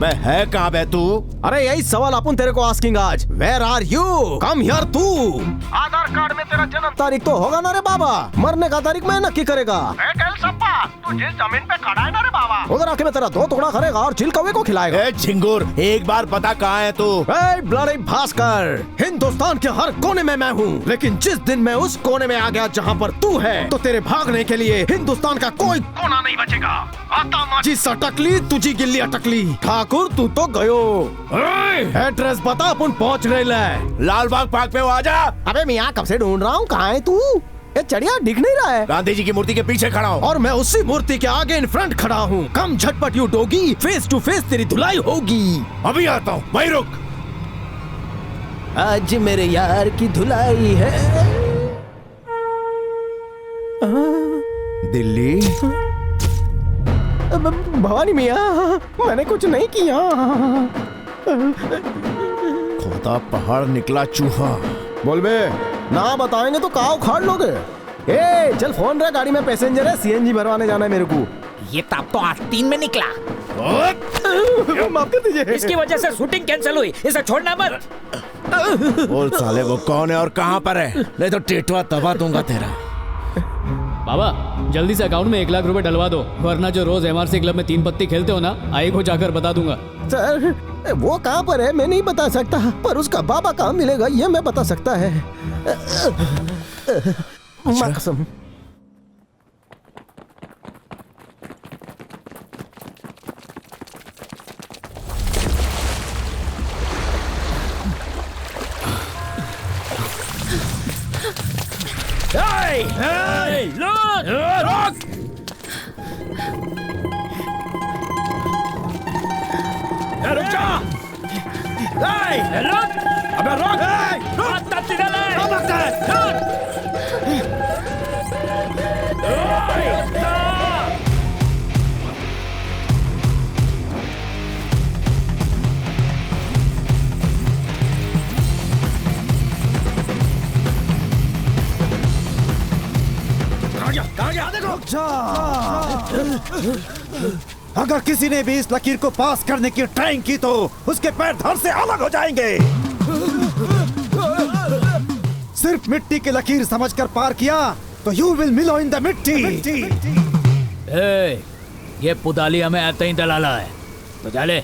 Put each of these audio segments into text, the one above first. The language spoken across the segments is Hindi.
अबे है कहाँ बे तू? अरे यही सवाल अपन तेरे को आस्किंग आज। Where are you? Come here तू। आधार कार्ड में तेरा जन्म तारीख तो होगा ना रे बाबा, मरने का तारीख मैं नक्की करेगा। तू जिस जमीन पे खड़ा है ना रे बाबा, उधर आके मैं तेरा 2 टुकड़ा करेगा और चिल कौवे को खिलाएगा। ए झिंगुर, एक बार पता कहाँ है तू? ब्लडी भास्कर, हिंदुस्तान के हर कोने में मैं हूँ, लेकिन जिस दिन मैं उस कोने में आ गया जहाँ पर तू है, तो तेरे भागने के लिए हिंदुस्तान का कोई कोना नहीं बचेगा। आता जी सटकली तुझी गिल्ली अटकली। ठाकुर तू तो गयो। एड्रेस बता, अपन पहुँच रहे ले। लाल बाग पार्क पे आ जा। अबे मियाँ कब से ढूंढ रहा हूँ, कहाँ है तू? ये चढ़िया दिख नहीं रहा है। गांधी जी की मूर्ति के पीछे खड़ा हूँ और मैं उसी मूर्ति के आगे इन फ्रंट खड़ा हूँ। कम झटपट you doggy, face to face तेरी धुलाई होगी। अभी आता हूँ, वहीं रुक। आज मेरे यार की धुलाई है। दिल्ली भवानी मियाँ, मैंने कुछ नहीं किया। खोदा पहाड़ निकला चूहा। बोल बे, ना बताएंगे तो कहाँ उखाड़ लोगे? ए चल फोन रहा, गाड़ी में पैसेंजर है, सीएनजी भरवाने जाना है मेरे को। ये ताप तो 8-3 में निकला। माफ कर दीजिए। इसकी वजह से शूटिंग कैंसिल हुई, इसे छोड़ना मत। बोल साले वो कौन है और कहाँ पर है, नहीं तो टेटवा दबा दूंगा तेरा। बाबा जल्दी से अकाउंट में 1 लाख रुपए डलवा दो, वरना जो रोज एमआरसी क्लब में 3 पत्ती खेलते हो ना, आई को जाकर बता दूंगा। सर वो कहाँ पर है मैं नहीं बता सकता, पर उसका बाबा कहाँ मिलेगा ये मैं बता सकता है। माँ कसम। रुक जा। अबे अगर किसी ने भी इस लकीर को पास करने की ट्राई की तो उसके पैर धड़ से अलग हो जाएंगे। सिर्फ मिट्टी की लकीर समझकर पार किया तो यू विल मिलो इन द मिट्टी। ये पुदाली हमें ऐसे ही दलाला है तो जाले।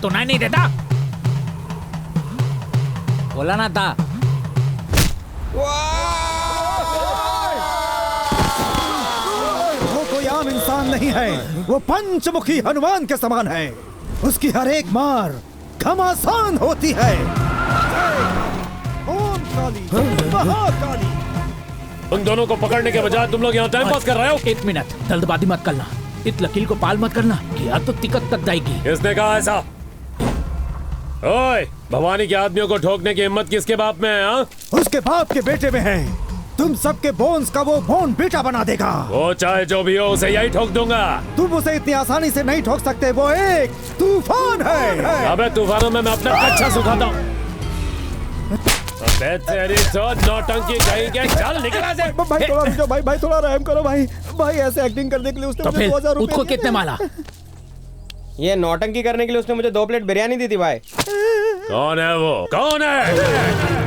तू नहीं देता, बोला ना था। वो कोई आम इंसान नहीं है, वो पंचमुखी हनुमान के समान है। उसकी हर एक मार घमासान होती है। ओम काली महाकाली। उन दोनों को पकड़ने के बजाय तुम लोग यहाँ टाइम पास कर रहे हो। 1 मिनट, जल्दबाजी मत करना। इस लकीर को पाल मत करना, किया तो तिकट तक जाएगी। किसने कहा ऐसा? ओए, भवानी के आदमियों को ठोकने की हिम्मत किसके बाप में है? हा? उसके बाप के बेटे में है। तुम सबके बोन्स का वो बोन बेटा बना देगा। वो चाहे जो भी हो उसे यही ठोक दूंगा। तुम उसे इतनी आसानी से नहीं ठोक सकते, वो एक तूफान है। अबे तूफानों में मैं अपना कच्चा सुखाता हूँ। तेरी तो नौटंकी कहीं के, चल निकला से। भाई थोड़ा रुको, भाई थोड़ा रहम करो भाई। भाई ऐसे एक्टिंग करने के लिए उसने मुझे 2000 रुपए उसको कितने माला? ये नौटंकी करने के लिए उसने मुझे 2 प्लेट बिरयानी दी थी भाई। कौन है वो? कौन है?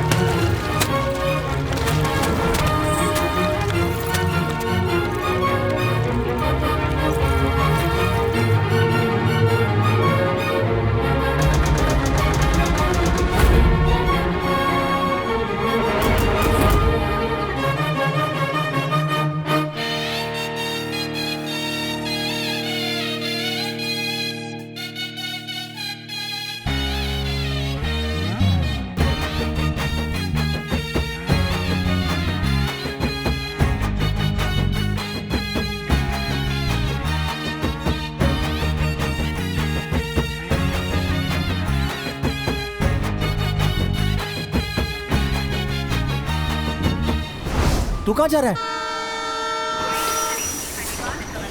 तू कहाँ जा रहा है?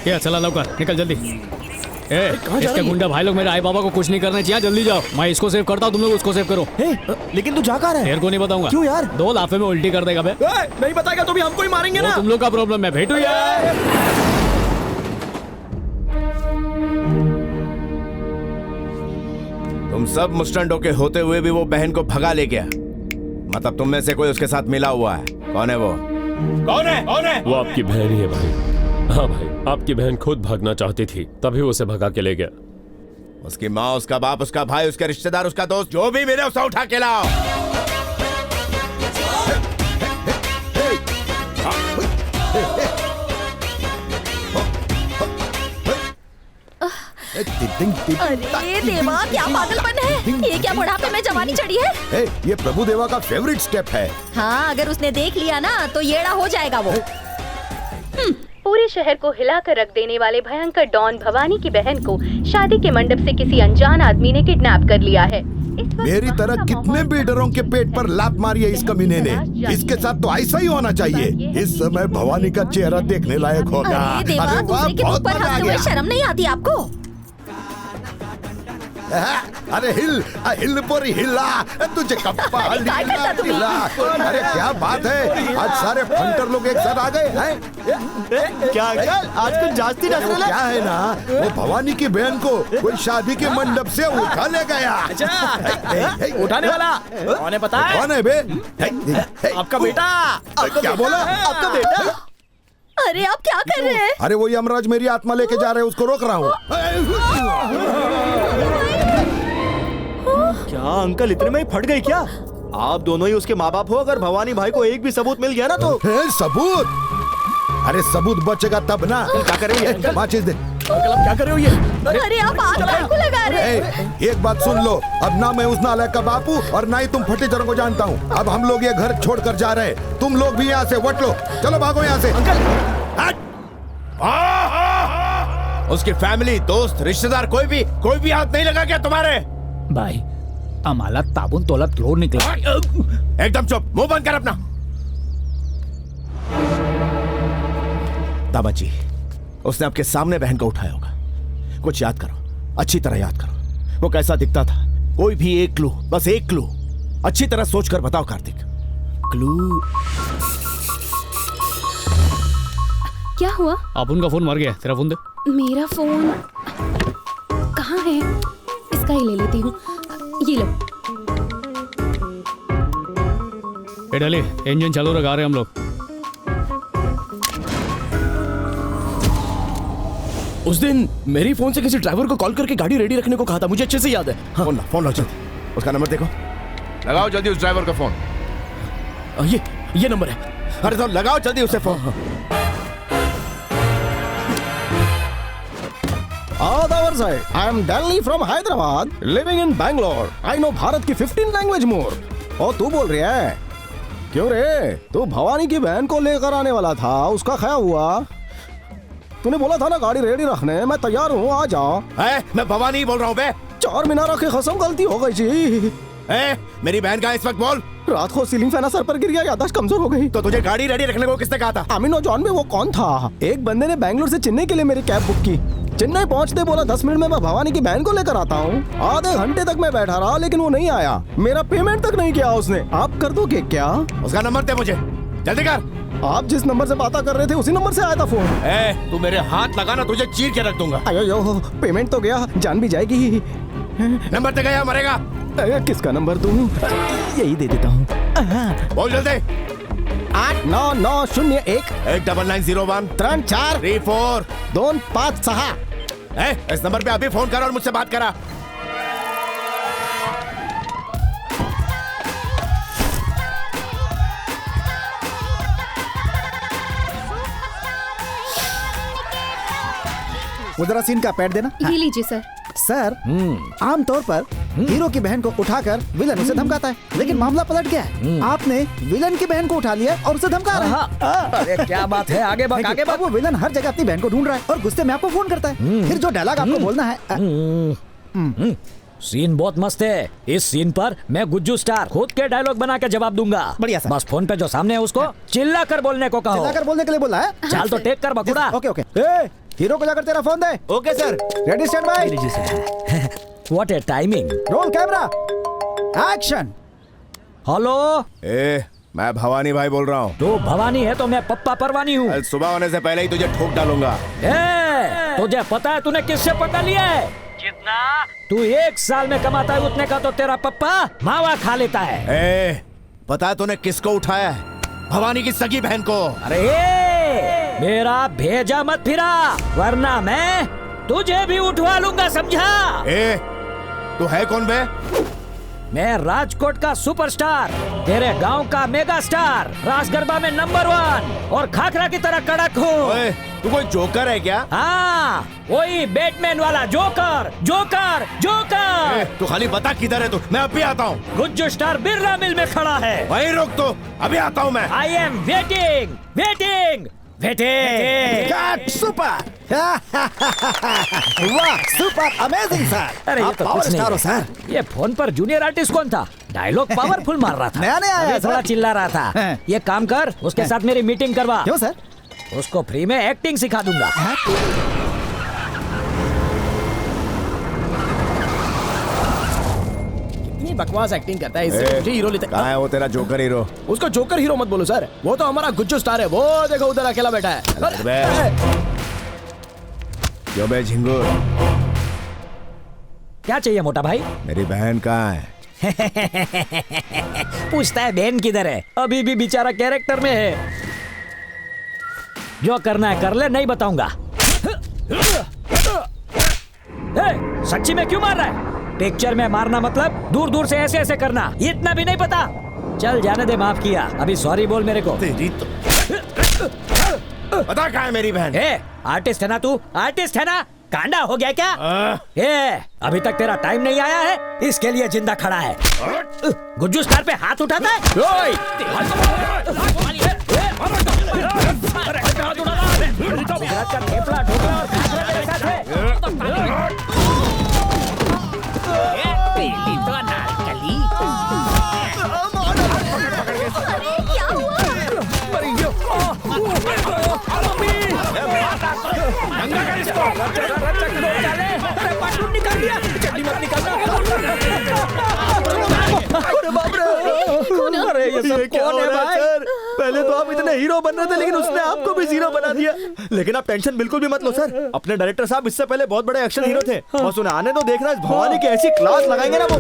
क्या चला लौकर, निकल जल्दी। इसके गुंडा भाई लोग मेरे आई बाबा को कुछ नहीं करना चाहिए, जल्दी जाओ। मैं इसको सेव करता हूँ, तुम लोग उसको सेव करो। लेकिन तू जा कहाँ रहा है? मेरे को नहीं बताऊंगा। क्यों यार? 2 लाफे में उल्टी कर देगा बे। नहीं बताएगा तो भी हमको ही मारेंगे ना। तुम लोग का प्रॉब्लम है, भेटू यार। तुम सब मुस्टंडों के होते हुए भी वो बहन को भगा ले गया। मतलब तुम में से कोई उसके साथ मिला हुआ है। कौन है वो? कौन है? कौन है? वो आपकी बहन ही है भाई। हाँ भाई, आपकी बहन खुद भागना चाहती थी, तभी उसे भगा के ले गया। उसकी माँ, उसका बाप, उसका भाई, उसके रिश्तेदार, उसका दोस्त, जो भी मिले उसे उठा के लाओ। अरे देवा, क्या पागलपन है? ये क्या बुढ़ापे में जवानी चढ़ी है? ये प्रभु देवा का फेवरेट स्टेप है। हाँ, अगर उसने देख लिया ना तो येड़ा हो जाएगा वो। पूरे शहर को हिलाकर रख देने वाले भयंकर डॉन भवानी की बहन को शादी के मंडप से किसी अनजान आदमी ने किडनैप कर लिया है। मेरी तरह कितने बिल्डरों के पेट पर लात मारी है इस कमीने ने। इसके साथ तो ऐसा ही होना चाहिए। इस समय भवानी का चेहरा देखने लायक होगा। अरे देवा, दूसरे के मुंह पर हंसते हुए शर्म नहीं आती आपको? अरे हिल पोरी हिला, तुझे कप्पा हिला। अरे क्या बात है, आज सारे फंटर लोग एक साथ आ गए हैं। क्या अंकल, आज कुछ जास्ती वो क्या है ना, वो भवानी की बहन को कोई शादी के मंडप से उठा ले गया। उठाने वाला कौन है पता है? कौन है बे? आपका बेटा। क्या बोला? आपका बेटा। अरे आप क्या कर रहे हैं? अरे वो यमराज मेरी आत्मा लेके जा रहे हैं, उसको रोक रहा हूँ। क्या अंकल, इतने में ही फट गई क्या? आप दोनों ही उसके माँ बाप हो। अगर भवानी भाई को एक भी सबूत मिल गया ना तो। सबूत? अरे सबूत बचेगा तब ना। क्या कर रही है? माचिस दे। अंकल आप क्या कर रहे हो ये? अरे आप आग काहे को लगा रहे हैं? एक बात सुन लो, अब ना मैं उस नालायक का बापू और ना ही तुम फटीचरों को जानता हूँ। अब हम लोग ये घर छोड़कर जा रहे हैं। तुम लोग भी यहाँ से वट लो, चलो भागो यहाँ से। उसकी फैमिली, दोस्त, रिश्तेदार, कोई भी हाथ नहीं लगा क्या तुम्हारे? भाई आम्हाला ताबून तोलात लोड निकला। एकदम चुप, मुंह बंद कर अपना। दामाजी, उसने आपके सामने बहन को उठाया होगा। कुछ याद करो, अच्छी तरह याद करो। वो कैसा दिखता था? कोई भी एक क्लू, बस एक क्लू अच्छी तरह सोचकर बताओ कार्तिक। क्लू? क्या हुआ? अपुन का फोन मर गया, तेरा फोन दे। मेरा फोन कहाँ है? इसका ही ले लेती हूँ। ये लो। डाली इंजन चालू रखा रहे हम लोग। उस दिन मेरी फोन से किसी ड्राइवर को कॉल करके गाड़ी रेडी रखने को कहा था, मुझे अच्छे से याद है। हाँ। फोन लो जल्दी, उसका नंबर देखो। लगाओ जल्दी उस ड्राइवर का फोन। ये नंबर है। अरे तो लगाओ जल्दी उसे फोन। आदावर साहब, I am Delhi from Hyderabad, living in Bangalore. I know Bharat की 15 लैंग्वेज मोर। और तू बोल रहा है? क्यों रे? तू भवानी की बहन को लेकर आने वाला था, उसका क्या हुआ? तूने बोला था ना गाड़ी रेडी रखने, मैं तैयार हूँ, आ जाओ। मैं भवानी ही बोल रहा हूँ बे। चार मीनार की कसम, गलती हो गई जी। मेरी बहन का इस वक्त बोल। रात को सीलिंग फैन सर पर गिर गया, याददाश्त कमजोर हो गई। तो तुझे गाड़ी रेडी रखने को किसने कहा था? अमीनो जॉन में वो कौन था? एक बंदे ने बैंगलोर से चेन्नई के लिए मेरी कैब बुक की। चेन्नई पहुंचते बोला 10 मिनट में मैं भवानी की बहन को लेकर आता हूँ। आधे घंटे तक मैं बैठा रहा लेकिन वो नहीं आया। मेरा पेमेंट तक नहीं किया उसने। आप कर दोगे क्या? उसका नंबर दे मुझे, जल्दी कर। आप जिस नंबर से बात कर रहे थे उसी नंबर से आया था फोन। तू मेरे हाथ लगाना, तुझे चीर के रख दूंगा। अयो, पेमेंट तो गया, जान भी जाएगी। नंबर दे गया, मरेगा। किसका नंबर दूं? यही दे देता हूँ। बोल जल्दी। 89901 19901 34 34 256। इस नंबर पे अभी फोन कर और मुझसे बात करा। वो जरा सीन का पैड देना। ये लीजिए सर। सर, आमतौर पर हीरो की बहन को उठाकर विलन उसे धमकाता है, लेकिन मामला पलट गया है। आपने विलन की बहन को उठा लिया और उसे धमका रहे हैं। अरे क्या बात है, आगे बढ़ आगे बढ़। वो विलन हर जगह अपनी बहन को ढूंढ रहा है और गुस्से में आपको फोन करता है। फिर जो डायलॉग आपको बोलना है। सीन बहुत मस्त है। इस सीन पर मैं गुज्जू स्टार खुद के डायलॉग बना के जवाब दूंगा। बढ़िया सर। बस फोन पे जो सामने है उसको चिल्ला कर बोलने को कहो। चिल्लाकर बोलने के लिए बोला है। चाल तो टेक कर बकुड़ा। Okay okay. हीरो को जाकर तेरा phone they. Okay sir. Ready stand by. What a timing. Roll camera action. Hello, मैं भवानी भाई बोल रहा हूँ। तू भवानी है तो मैं पप्पा परवानी हूँ। कल सुबह होने से पहले ही तुझे ठोक डालूंगा। तुझे पता है तूने किससे पकड़ लिया है? जितना वरना तू 1 साल में कमाता है उतने का तो तेरा पप्पा मावा खा लेता है। ए, पता तूने किसको उठाया है? भवानी की सगी बहन को। अरे मेरा भेजा मत फिरा, वरना मैं तुझे भी उठवा लूंगा, समझा? ए, तू है कौन बे? मैं राजकोट का सुपरस्टार, तेरे गांव का मेगा स्टार, रास गरबा में नंबर 1 और खाखरा की तरह कड़क हूँ। ओए, तू कोई जोकर है क्या? हाँ, वही बैटमैन वाला जोकर, जोकर, जोकर। ए, तू खाली बता किधर है तू, मैं अभी आता हूँ। गुज्जू स्टार बिरला मिल में खड़ा है। वहीं रोक तो, अभी आता हूँ मैं। I am waiting, waiting, waiting. Cut super. वाह, सुपर अमेजिंग सर। अरे ये आप तो पावर कुछ नहीं स्टार हो है। सर। ये फोन पर जूनियर आर्टिस्ट कौन था? डायलॉग पावरफुल मार रहा था। नया नया आया अभी थोड़ा सर। चिल्ला रहा था। हैं। ये काम कर, उसके साथ मेरी मीटिंग करवा। क्यों सर? उसको फ्री में एक्टिंग सिखा दूंगा। कितनी बकवास एक्टिंग करता है, इससे मुझे हीरो लेते। कहाँ है वो तेरा जोकर हीरो? उसको जोकर हीरो मत बोलो सर, वो तो हमारा गुज्जू स्टार है। वो देखो उधर अकेला बैठा है। क्यों बे झिंगुर? क्या चाहिए मोटा भाई? मेरी बहन कहाँ है? पूछता है बहन किधर है? अभी भी बेचारा कैरेक्टर में है। जो करना है कर ले, नहीं बताऊंगा। सच्ची में क्यों मार रहा है? पिक्चर में मारना मतलब दूर दूर से ऐसे ऐसे करना, इतना भी नहीं पता? चल जाने दे, माफ किया। अभी सॉरी बोल मेरे को। तेरी तो पता कहाँ है मेरी बहन? आर्टिस्ट है ना तू? आर्टिस्ट है ना? कांडा हो गया क्या? अभी तक तेरा टाइम नहीं आया है, इसके लिए जिंदा खड़ा है। गुज्जू स्टार पे हाथ उठाता है। अरे ये सब कौन है भाई? पहले तो आप इतने हीरो बन रहे थे, लेकिन उसने आपको भी जीरो बना दिया। लेकिन आप टेंशन बिल्कुल भी मत लो सर, अपने डायरेक्टर साहब इससे पहले बहुत बड़े एक्शन हीरो थे। बस उन्हें आने तो देखना, इस भवानी की ऐसी क्लास लगाएंगे ना वो।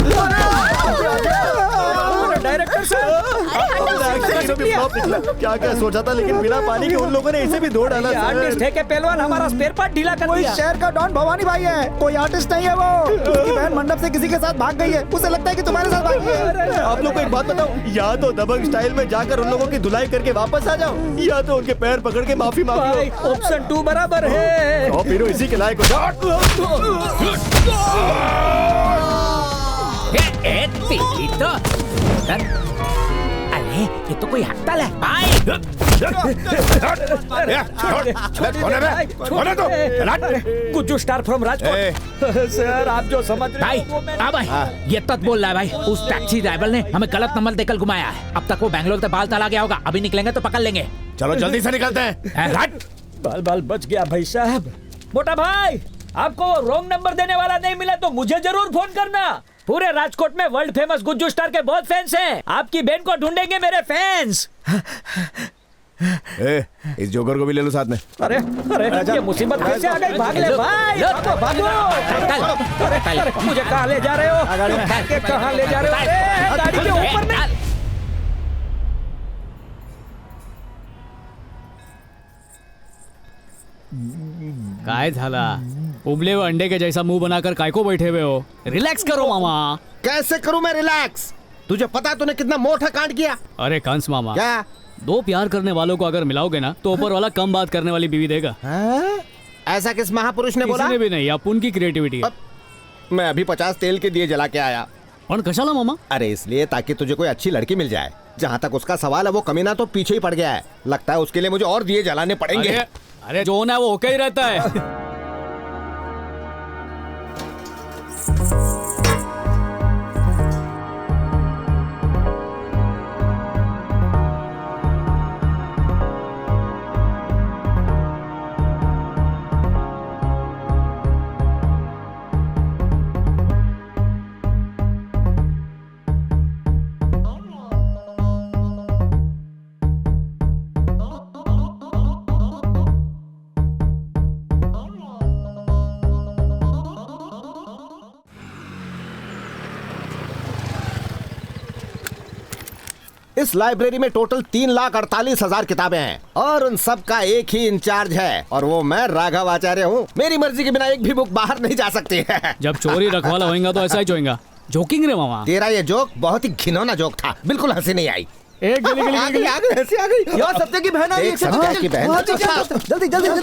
डायरेक्टर क्या क्या सोचा था, लेकिन बिना पानी के उन लोगों ने इसे भी धो डाला। आर्टिस्ट है के पहलवान हमारा स्पेयर पार्ट ढीला कर दिया। शहर का डॉन भवानी भाई है, कोई आर्टिस्ट नहीं है वो। उसकी बहन मंडप से किसी के साथ भाग गई है, उसे लगता है कि तुम्हारे साथ भागी है। आप लोग को एक बात बताओ, या तो दबंग स्टाइल में जाकर उन लोगों की धुलाई करके वापस आ जाओ, या तो उनके पैर पकड़ के माफी मांगो। ऑप्शन 2 बराबर है। और फिर इसी के लायक हो। अरे ये तो कोई हड़ताल है भाई। Gujju star from Rajkot. Sir आप जो समझ रहे हो भाई, ये तक बोल रहा है भाई। उस टैक्सी ड्राइवर ने हमें गलत नंबर देकर घुमाया है। अब तक वो बैंगलोर से बाल तला गया होगा, अभी निकलेंगे तो पकड़ लेंगे। चलो जल्दी से निकलते हैं। बाल बाल बच गया भाई साहब। मोटा भाई, आपको रॉन्ग नंबर देने वाला नहीं मिला तो मुझे जरूर फोन करना। पूरे राजकोट में वर्ल्ड फेमस गुज्जू स्टार के बहुत फैंस हैं। आपकी बहन को ढूंढेंगे मेरे फैंस। इस जोकर को भी ले लो साथ में। अरे अरे ये मुसीबत कैसे आ गई? भाग ले भाई, भागो। अरे मुझे कहाँ ले जा रहे हो? कहाँ ले जा रहे हो? अरे गाड़ी के ऊपर में। काय झाला? उबले हुए अंडे के जैसा मुंह बनाकर काय को बैठे हुए हो? रिलैक्स करो मामा। कैसे करूं मैं रिलैक्स? तुझे पता तूने कितना मोटा कांड किया? अरे कंस मामा, क्या? 2 प्यार करने वालों को अगर मिलाओगे ना तो ऊपर वाला कम बात करने वाली बीवी देगा। ऐसा किस महापुरुष ने बोला? किसी ने भी नहीं, अपन की क्रिएटिविटी है। मैं अभी 50 तेल के दिए जला के आया। और कशाला मामा? अरे इसलिए ताकि तुझे कोई अच्छी लड़की मिल जाए। जहाँ तक उसका सवाल है वो कमीना तो पीछे ही पड़ गया है। लगता है उसके लिए मुझे और दिए जलाने पड़ेंगे। अरे जो होना है वो होके ही रहता है। इस लाइब्रेरी में टोटल 3,48,000 किताबें हैं और उन सब का एक ही इंचार्ज है और वो मैं राघव आचार्य हूँ। मेरी मर्जी के बिना एक भी बुक बाहर नहीं जा सकती है। जब चोरी रखवाला होएगा तो ऐसा ही होएगा। जोकिंग रे मामा। तेरा ये जोक बहुत ही घिनौना जोक था, बिल्कुल हंसी नहीं आई। एक गली गली आ गई हंसी आ गई। यार सत्या की बहन आ रही है। एक सत्या की बहन। जल्दी जल्दी चल।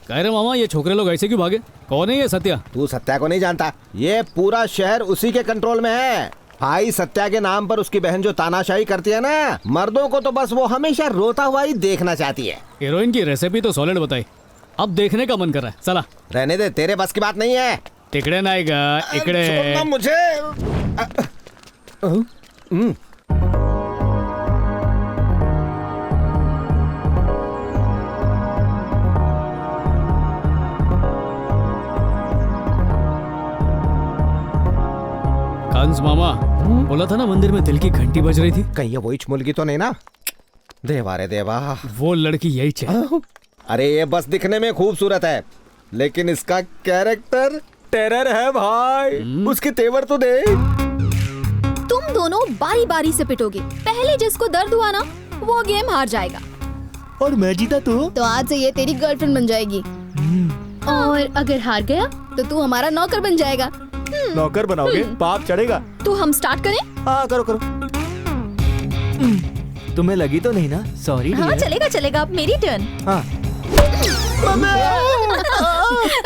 कह रहे मामा ये छोकरे लोग ऐसे क्यों भागे? कौन है ये सत्या? तू सत्या को नहीं जानता, ये पूरा शहर उसी के कंट्रोल में है। भाई सत्या के नाम पर उसकी बहन जो तानाशाही करती है ना, मर्दों को तो बस वो हमेशा रोता हुआ ही देखना चाहती है। हीरोइन की रेसिपी तो सॉलिड बताई, अब देखने का मन कर रहा है। चला रहने दे, तेरे बस की बात नहीं है। तिकड़े नाएगा इकड़े। छोड़ना मुझे। कंस मामा बोला था ना मंदिर में दिल की घंटी बज रही थी। कहीं ये वही मुर्गी तो नहीं ना? देवा रे देवा, वो लड़की यही चाहिए। अरे ये बस दिखने में खूबसूरत है लेकिन इसका कैरेक्टर टेरर है भाई। उसके तेवर तो दे। तुम दोनों बारी बारी से पिटोगे, पहले जिसको दर्द हुआ ना वो गेम हार जाएगा। और मैं जीता तो आज से ये तेरी गर्लफ्रेंड बन जाएगी और अगर हार गया तो तू हमारा नौकर बन जाएगा। नौकर बनाओगे? पाप चढ़ेगा। तो हम स्टार्ट करें? हाँ करो करो। तुम्हें लगी तो नहीं ना? सॉरी। हाँ चलेगा चलेगा, अब मेरी टर्न। हाँ।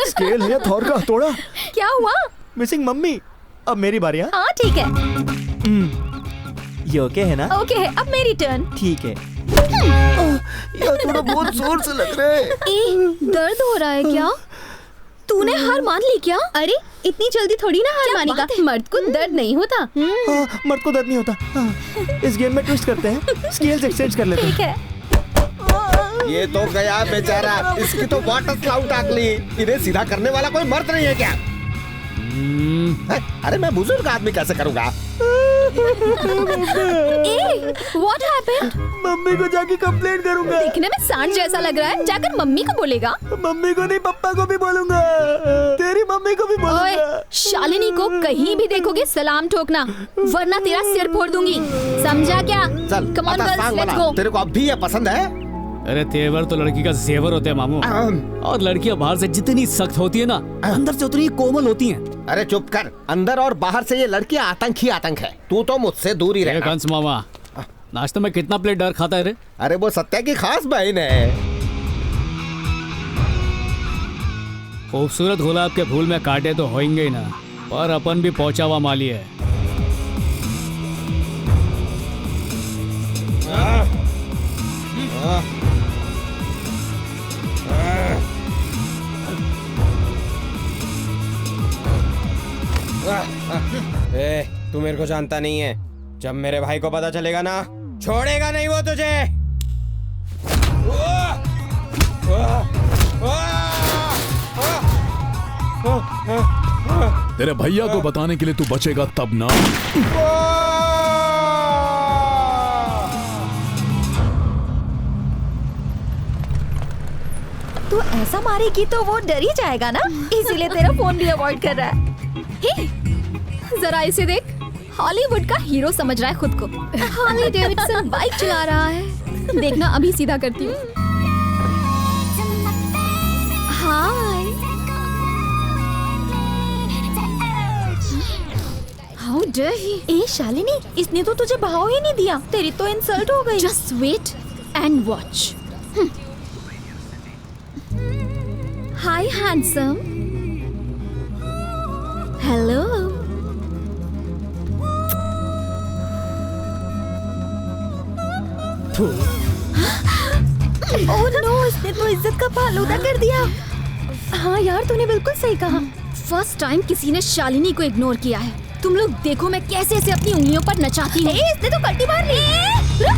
स्केल है थॉर का तोड़ा। क्या हुआ? Missing mummy. अब मेरी बारी। हाँ ठीक है। ये ओके है ना? ओके है, अब मेरी टर्न। ठीक है। यार थोड़ा बहुत जोर से लग रहा है। दर्द हो रहा है क्या? तूने हार मान ली क्या? अरे इतनी जल्दी थोड़ी ना हार मानेगा। मर्द को दर्द नहीं होता। मर्द को दर्द नहीं होता। इस गेम में ट्विस्ट करते हैं, स्केल्स एक्सचेंज कर लेते हैं। ठीक है। ये तो गया बेचारा, इसकी तो वाटर स्लाउट आगली। इन्हें सीधा करने वाला कोई मर्द नहीं है क्या? अरे मैं बुजुर्ग आदमी कैसे करूँगा? What happened? मम्मी को जाके कंप्लेंट करूंगा। देखने में सांड जैसा लग रहा है, जाकर मम्मी को बोलेगा। मम्मी को नहीं, पापा को भी बोलूंगा। तेरी मम्मी को भी बोलूंगा। ओए, शालिनी को कहीं भी देखोगे सलाम ठोकना, वरना तेरा सिर फोड़ दूंगी। समझा क्या? चल Come on girls, let's go। तेरे को अब भी ये पसंद है? अरे तेवर तो लड़की का जेवर होते हैं मामू। और लड़कियां बाहर से जितनी सख्त होती है ना, अंदर से उतनी कोमल होती हैं। अरे चुप कर, अंदर और बाहर से ये लड़कियां आतंक ही आतंक है। तू तो मुझसे दूर ही रह। कंस मामा नाश्ते में कितना प्लेट डर खाता है रे? अरे वो सत्या की खास बहन है। खूबसूरत गुलाब के फूल में कांटे तो होंगे ही ना, पर अपन भी पहुंचा हुआ माली है। तू मेरे को जानता नहीं है। जब मेरे भाई को पता चलेगा ना, छोड़ेगा नहीं वो तुझे। तेरे भैया को बताने के लिए तू बचेगा तब ना। तू ऐसा मारेगी तो वो डर ही जाएगा ना, इसीलिए तेरा फोन भी अवॉइड कर रहा है। हे, जरा इसे देख, हॉलीवुड का हीरो समझ रहा है खुद को। हार्ले डेविडसन बाइक चला रहा है। देखना अभी सीधा करती हूँ। हाय, हाउ डेयर ही। ए शालिनी, इसने तो तुझे भाव ही नहीं दिया। तेरी तो इंसल्ट हो गई। Just wait and watch. Hi handsome. Hello. Oh no, इसने तो इज्जत का फालूदा कर दिया। हाँ यार, तूने बिल्कुल सही कहा। फर्स्ट टाइम किसी ने शालिनी को इग्नोर किया है। तुम लोग देखो मैं कैसे इसे अपनी उंगलियों पर नचाती हूँ। इसने तो कल्टी मार ली। रुक।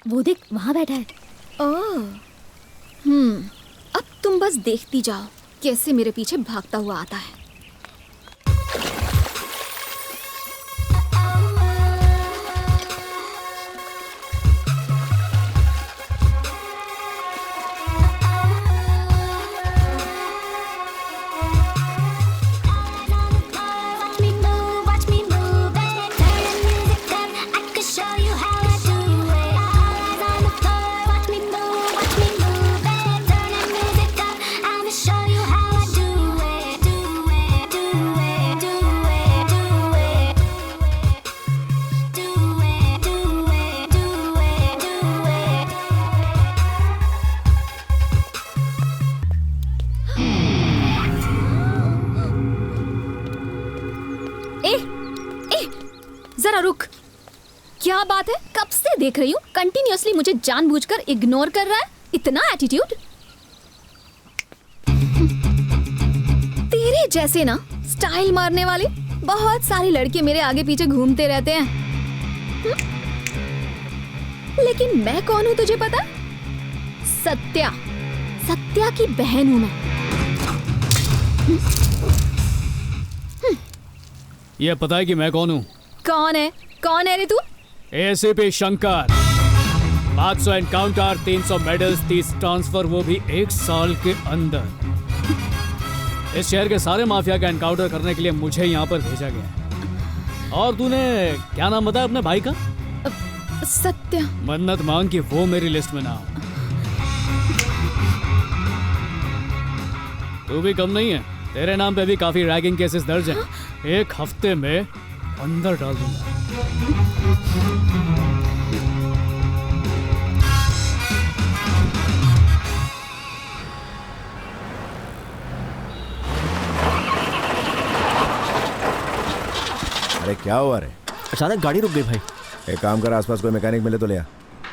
वो देख, वहाँ बैठा है। ओह, अब तुम बस देखती जाओ कैसे मेरे पीछे भागता हुआ आता है। जरा रुक, क्या बात है? कब से देख रही हूँ कंटिन्यूअसली मुझे जानबूझकर इग्नोर कर रहा है। इतना एटीट्यूड। तेरे जैसे ना स्टाइल मारने वाले बहुत सारे लड़के मेरे आगे पीछे घूमते रहते हैं। लेकिन मैं कौन हूँ तुझे पता? सत्या, सत्या की बहन हूँ मैं। ये पता है कि मैं कौन हूँ? कौन है? कौन है रे तू? ACP Shankar. 500 encounter, 300 medals, 30 transfer, वो भी 1 साल के अंदर। इस शहर के सारे माफिया का एनकाउंटर करने के लिए मुझे यहाँ पर भेजा गया है। और तूने क्या नाम बताया अपने भाई का? सत्या। मन्नत मांग कि वो मेरी लिस्ट में ना हो। तू भी कम नहीं है, तेरे नाम पे भी काफी रैगिंग केसेस दर्ज हैं। 1 हफ्ते में अंदर डाल दूंगा। अरे क्या हुआ रे? अचानक गाड़ी रुक गई भाई। एक काम कर, आसपास कोई मैकेनिक मिले तो ले आ।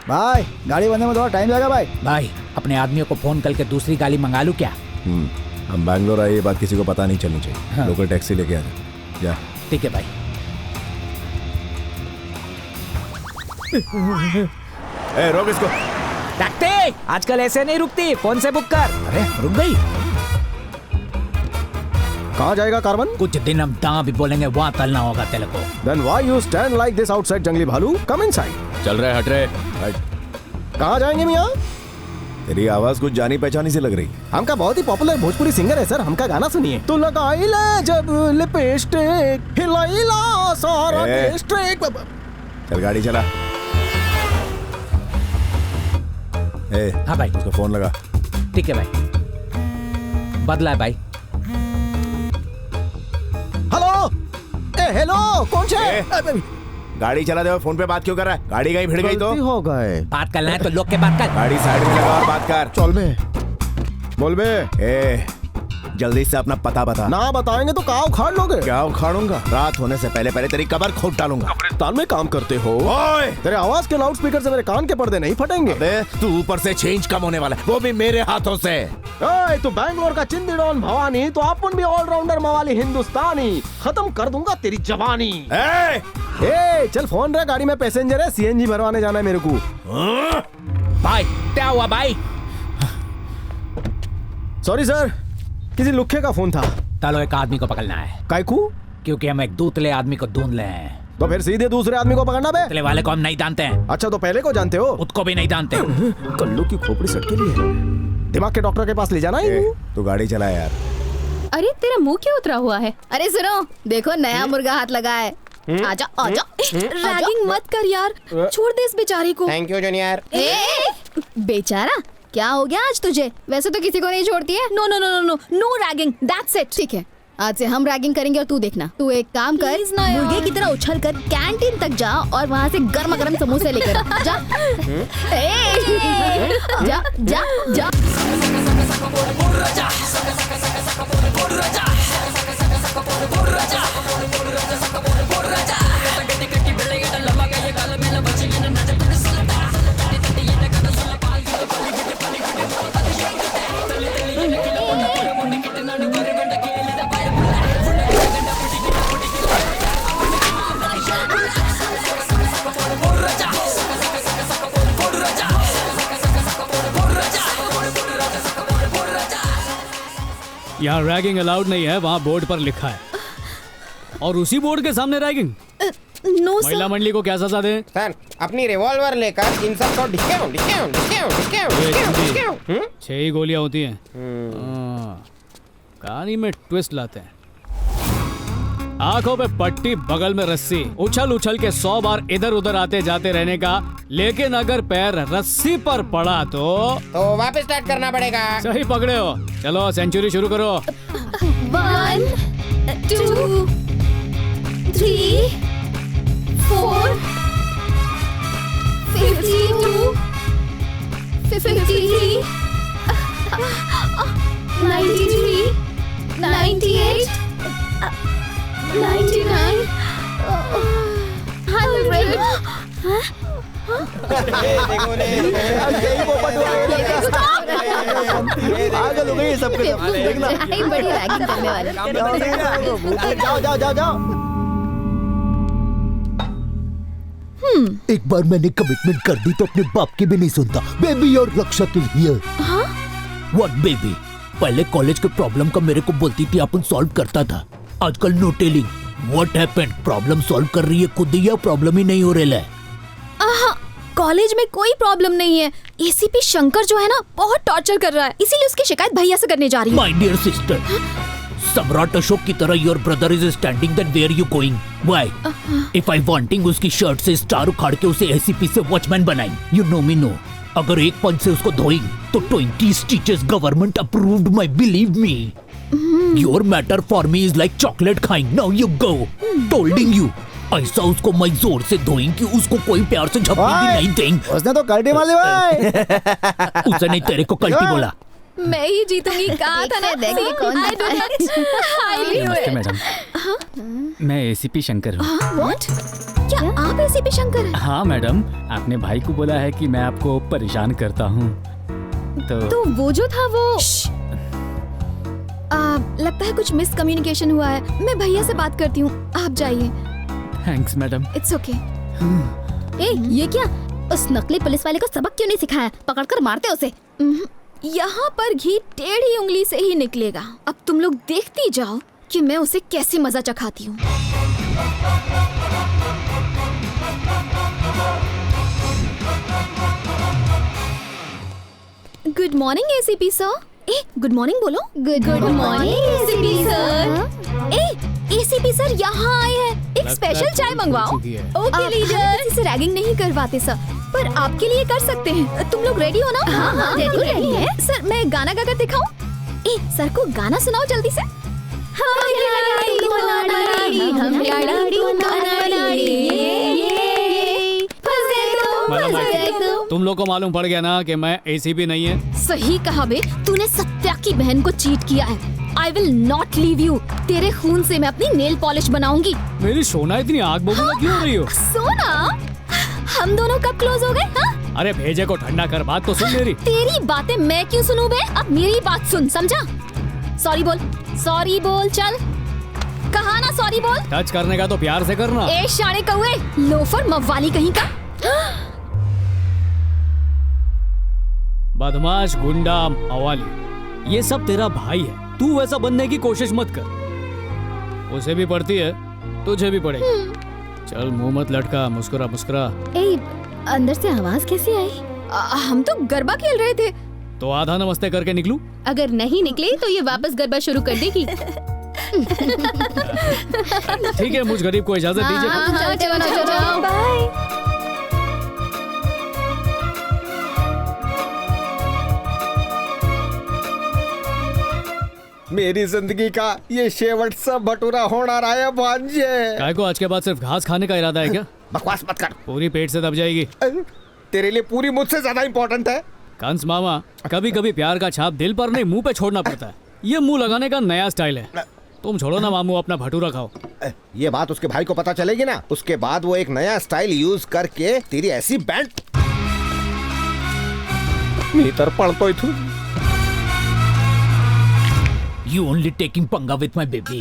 भाई गाड़ी बनने में थोड़ा टाइम लगेगा भाई। भाई अपने आदमियों को फोन करके दूसरी गाड़ी मंगा लूं क्या? हम बैंगलोर आए, ये बात किसी को पता नहीं चलनी चाहिए। हाँ। लोकल टैक्सी लेके आ जा। ठीक है भाई। ए, रोक इसको। टैक्सी आजकल ऐसे नहीं रुकती, फोन से बुक कर। अरे रुक गई। कहाँ जाएगा कार्बन? कुछ दिन हम जहाँ भी बोलेंगे वहाँ तलना होगा तेरे को। Then why you stand like this outside जंगली भालू? Come inside. चल रहे हट रहे। कहाँ जाएंगे मियाँ? तेरी आवाज कुछ जानी पहचानी से लग रही। हमका बहुत ही पॉपुलर भोजपुरी सिंगर है सर, हमका गाना सुनिए। तू लगाई ले जब लिपस्टिक, हिलाइला सारा डिस्ट्रिक्ट। चल गाड़ी चला। ए, हाँ भाई। उसको फोन लगा। ठीक है भाई। बदला है भाई। हेलो, हेलो, कौन से? गाड़ी चला दे, फोन पे बात क्यों कर रहा है? गाड़ी कहीं भिड़ गई तो हो गए। बात करना है तो लोग के बात कर। गाड़ी साइड में लगा और बात कर। चल बे, बोल बे। ए, जल्दी से अपना पता बता। ना बताएंगे तो क्या उखाड़ लोगे? क्या उखाड़ूंगा? रात होने से पहले पहले तेरी कब्र खोद डालूंगा। कब्रिस्तान में काम करते हो? ओए! तेरे आवाज के लाउड स्पीकर से मेरे कान के पर्दे नहीं फटेंगे। अबे, तू ऊपर से चेंज कम होने वाला है, वो भी मेरे हाथों से। ए, तू बैंगलोर का चिंदी डॉन भवानी, तो अपन भी ऑलराउंडर मवाली हिंदुस्तानी। खत्म कर दूंगा तेरी जवानी। ए, चल फोन रहा, गाड़ी में पैसेंजर है, सीएनजी भरवाने जाना है मेरे को। भाई क्या हुआ भाई? सॉरी सर, किसी लुखे का फोन था। चलो एक आदमी को पकड़ना है। कायकू? क्योंकि हम एक दूसरे आदमी को ढूंढ ले हैं। तो फिर सीधे दूसरे आदमी को पकड़ना बे? दूसरे वाले को हम नहीं जानते हैं। अच्छा, तो पहले को जानते हो? उसको भी नहीं जानते। कल्लू की खोपड़ी सट के लिए दिमाग के डॉक्टर के पास ले जाना है। तू गाड़ी चला यार। अरे तेरा मुंह क्यों उतरा हुआ है? अरे सुनो, देखो नया मुर्गा हाथ लगा है। आजा आजा। रैगिंग मत कर यार, छोड़ दे इस बेचारे को। Thank you junior. बेचारा क्या हो गया आज तुझे? वैसे तो किसी को नहीं छोड़ती है। No no no no no no ragging, that's it. ठीक है, आज से हम रैगिंग करेंगे और तू देखना। तू एक काम कर, मुर्गे की तरह उछल कर कैंटीन तक जा और वहाँ से गर्मा गर्म समोसे लेकर आ। जा। जा जा जा। यहाँ रैगिंग अलाउड नहीं है, वहाँ बोर्ड पर लिखा है। और उसी बोर्ड के सामने रैगिंग। नो महिला मंडली को क्या सजा दें? सर अपनी रिवॉल्वर लेकर इन सब को ढिक्याऊं, ढिक्याऊं, ढिक्याऊं, ढिक्याऊं, ढिक्याऊं, ढिक्याऊं। 6 ही गोलियां होती हैं। कहानी में ट्विस्ट लाते हैं। आंखों पे पट्टी, बगल में रस्सी, उछल उछल के 100 बार इधर उधर आते जाते रहने का। लेकिन अगर पैर रस्सी पर पड़ा तो वापस स्टार्ट करना पड़ेगा। सही पकड़े हो। चलो सेंचुरी शुरू करो। 1 2 3 4 52 53 93 98 99 100। देखो ने पागल हो गई ये सब के सब। देखना बड़ी रैगिंग करने वाले। जाओ जाओ जाओ जाओ। एक बार मैंने कमिटमेंट कर दी तो अपने बाप की भी नहीं सुनता। बेबी और रक्षक इज हियर। What baby? पहले कॉलेज के प्रॉब्लम का मेरे को बोलती थी, अपन सॉल्व करता था। आजकल no telling. What happened? Problem solve कर रही है खुद ही या प्रॉब्लम ही नहीं हो रहा है? कॉलेज में कोई प्रॉब्लम नहीं है। एसीपी शंकर जो है ना बहुत टॉर्चर कर रहा है, इसीलिए उसकी शिकायत भैया से करने जा रही हूँ। माय डियर सिस्टर, सम्राट अशोक की तरह your brother is standing, then where you going? Why? If I wanting उसकी शर्ट से स्टार उखाड़ के उसे एसीपी से वॉचमैन बनाई। You know me know. अगर एक पंच से उसको धोइंग तो 20 stitches government approved, my believe me. Your matter for me is like chocolate खाइंग। Now you go. Tolding you. ऐसा उसको मैं जोर से धोइंग कि उसको कोई प्यार से झपकी भी नहीं देंगे। उसने तो कल्टी मार ली भाई। उसे नहीं, तेरे को कल्टी बोला। मैं ही जीतूंगी, कहा था ना। देखिए कौन नमस्ते मैडम। मैं एसीपी शंकर हूँ। व्हाट? क्या आप एसीपी शंकर हैं? हाँ मैडम, आपने भाई को बोला है कि मैं आपको परेशान करता हूँ। तो वो जो था वो लगता है कुछ मिसकम्युनिकेशन हुआ है। मैं भैया से बात करती हूँ, आप जाइए। Thanks madam. It's okay. ए, ये क्या? उस नकली पुलिस वाले को सबक क्यों नहीं सिखाया? पकड़कर मारते उसे। यहाँ पर घी टेढ़ी उंगली से ही निकलेगा। अब तुम लोग देखती जाओ कि मैं उसे कैसे मजा चखाती हूँ। Good morning ACP sir. ए, गुड मॉर्निंग बोलो। Good morning ACP sir. ए, एसीपी सर यहाँ आए हैं, एक स्पेशल चाय मंगवाओ। Okay leader. इसे रैगिंग नहीं करवाते सर, पर आपके लिए कर सकते हैं। तुम लोग रेडी हो ना? हाँ, रेडी है। सर मैं गाना गाकर दिखाऊं? ए, सर को गाना सुनाओ जल्दी से। तुम लोग को मालूम पड़ गया ना कि मैं एसीपी नहीं है। सही कहा बे, तूने सत्या की बहन को चीट किया है। I will not leave you। तेरे खून से मैं अपनी नेल पॉलिश बनाऊंगी। मेरी सोना इतनी आग बबूला क्यों हो रही हो? सोना? हम दोनों कब क्लोज हो गए? हाँ? अरे भेजे को ठंडा कर, बात तो सुन मेरी। तेरी बातें मैं क्यों सुनूं बे? अब मेरी बात सुन, समझा? सॉरी बोल, सॉरी बोल, चल। कहा ना सॉरी बोल। टच करने का तो प्यार से करना। ए शाणे कौए, लोफर मव्वाली कहीं का। बदमाश, गुंडा, मवाली, ये सब तेरा भाई है। तू वैसा बनने की कोशिश मत कर। उसे भी पड़ती है, तुझे भी पड़ेगी। चल मुंह मत लटका, मुस्कुरा मुस्कुरा। ए, अंदर से आवाज कैसी आई? हम तो गरबा खेल रहे थे। तो आधा नमस्ते करके निकलूं? अगर नहीं निकले तो ये वापस गरबा शुरू कर देगी। ठीक है, मुझ गरीब को इजाजत दीजिए। बाय। मेरी जिंदगी का ये शेवट सा भटूरा होना रहा है भांजे। काय को आज के बाद सिर्फ घास खाने का इरादा है क्या? बकवास मत कर। पूरी पेट से दब जाएगी। तेरे लिए पूरी मुझसे ज्यादा इम्पोर्टेंट है। कंस मामा, कभी कभी प्यार का छाप दिल पर नहीं मुंह पे छोड़ना पड़ता है। ये मुंह लगाने का नया स्टाइल है। तुम छोड़ो ना मामू, अपना भटूरा खाओ। ये बात उसके भाई को पता चलेगी ना, उसके बाद वो एक नया स्टाइल यूज करके तेरी ऐसी बैंड भीतर पड़ तो थू। You only taking पंगा with my baby.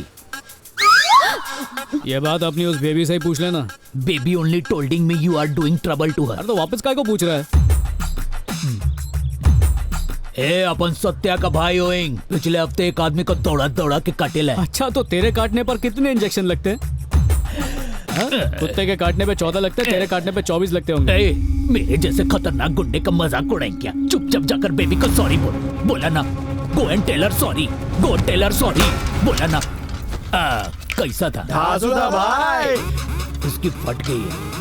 ये बात अपनी उस बेबी से ही पूछ लेना। Baby only tolding me you are doing trouble to her. अरे तो वापस काय को पूछ रहा है? ए अपन सत्या का भाई होइंग। पिछले हफ्ते एक आदमी को दौड़ा दौड़ा के काटे लाए। अच्छा तो तेरे काटने पर कितने इंजेक्शन लगते हैं? कुत्ते के काटने पे 14 लगते हैं, तेरे काटने पे 24 लगते होंगे। ए, मेरे जैसे खतरनाक गुंडे का मजाक उड़ाएं क्या? चुपचाप जाकर बेबी को सॉरी बोला ना। Go and tell her sorry, go tell her sorry बोला ना। कैसा था? धासुदा भाई। उसकी फट गई है।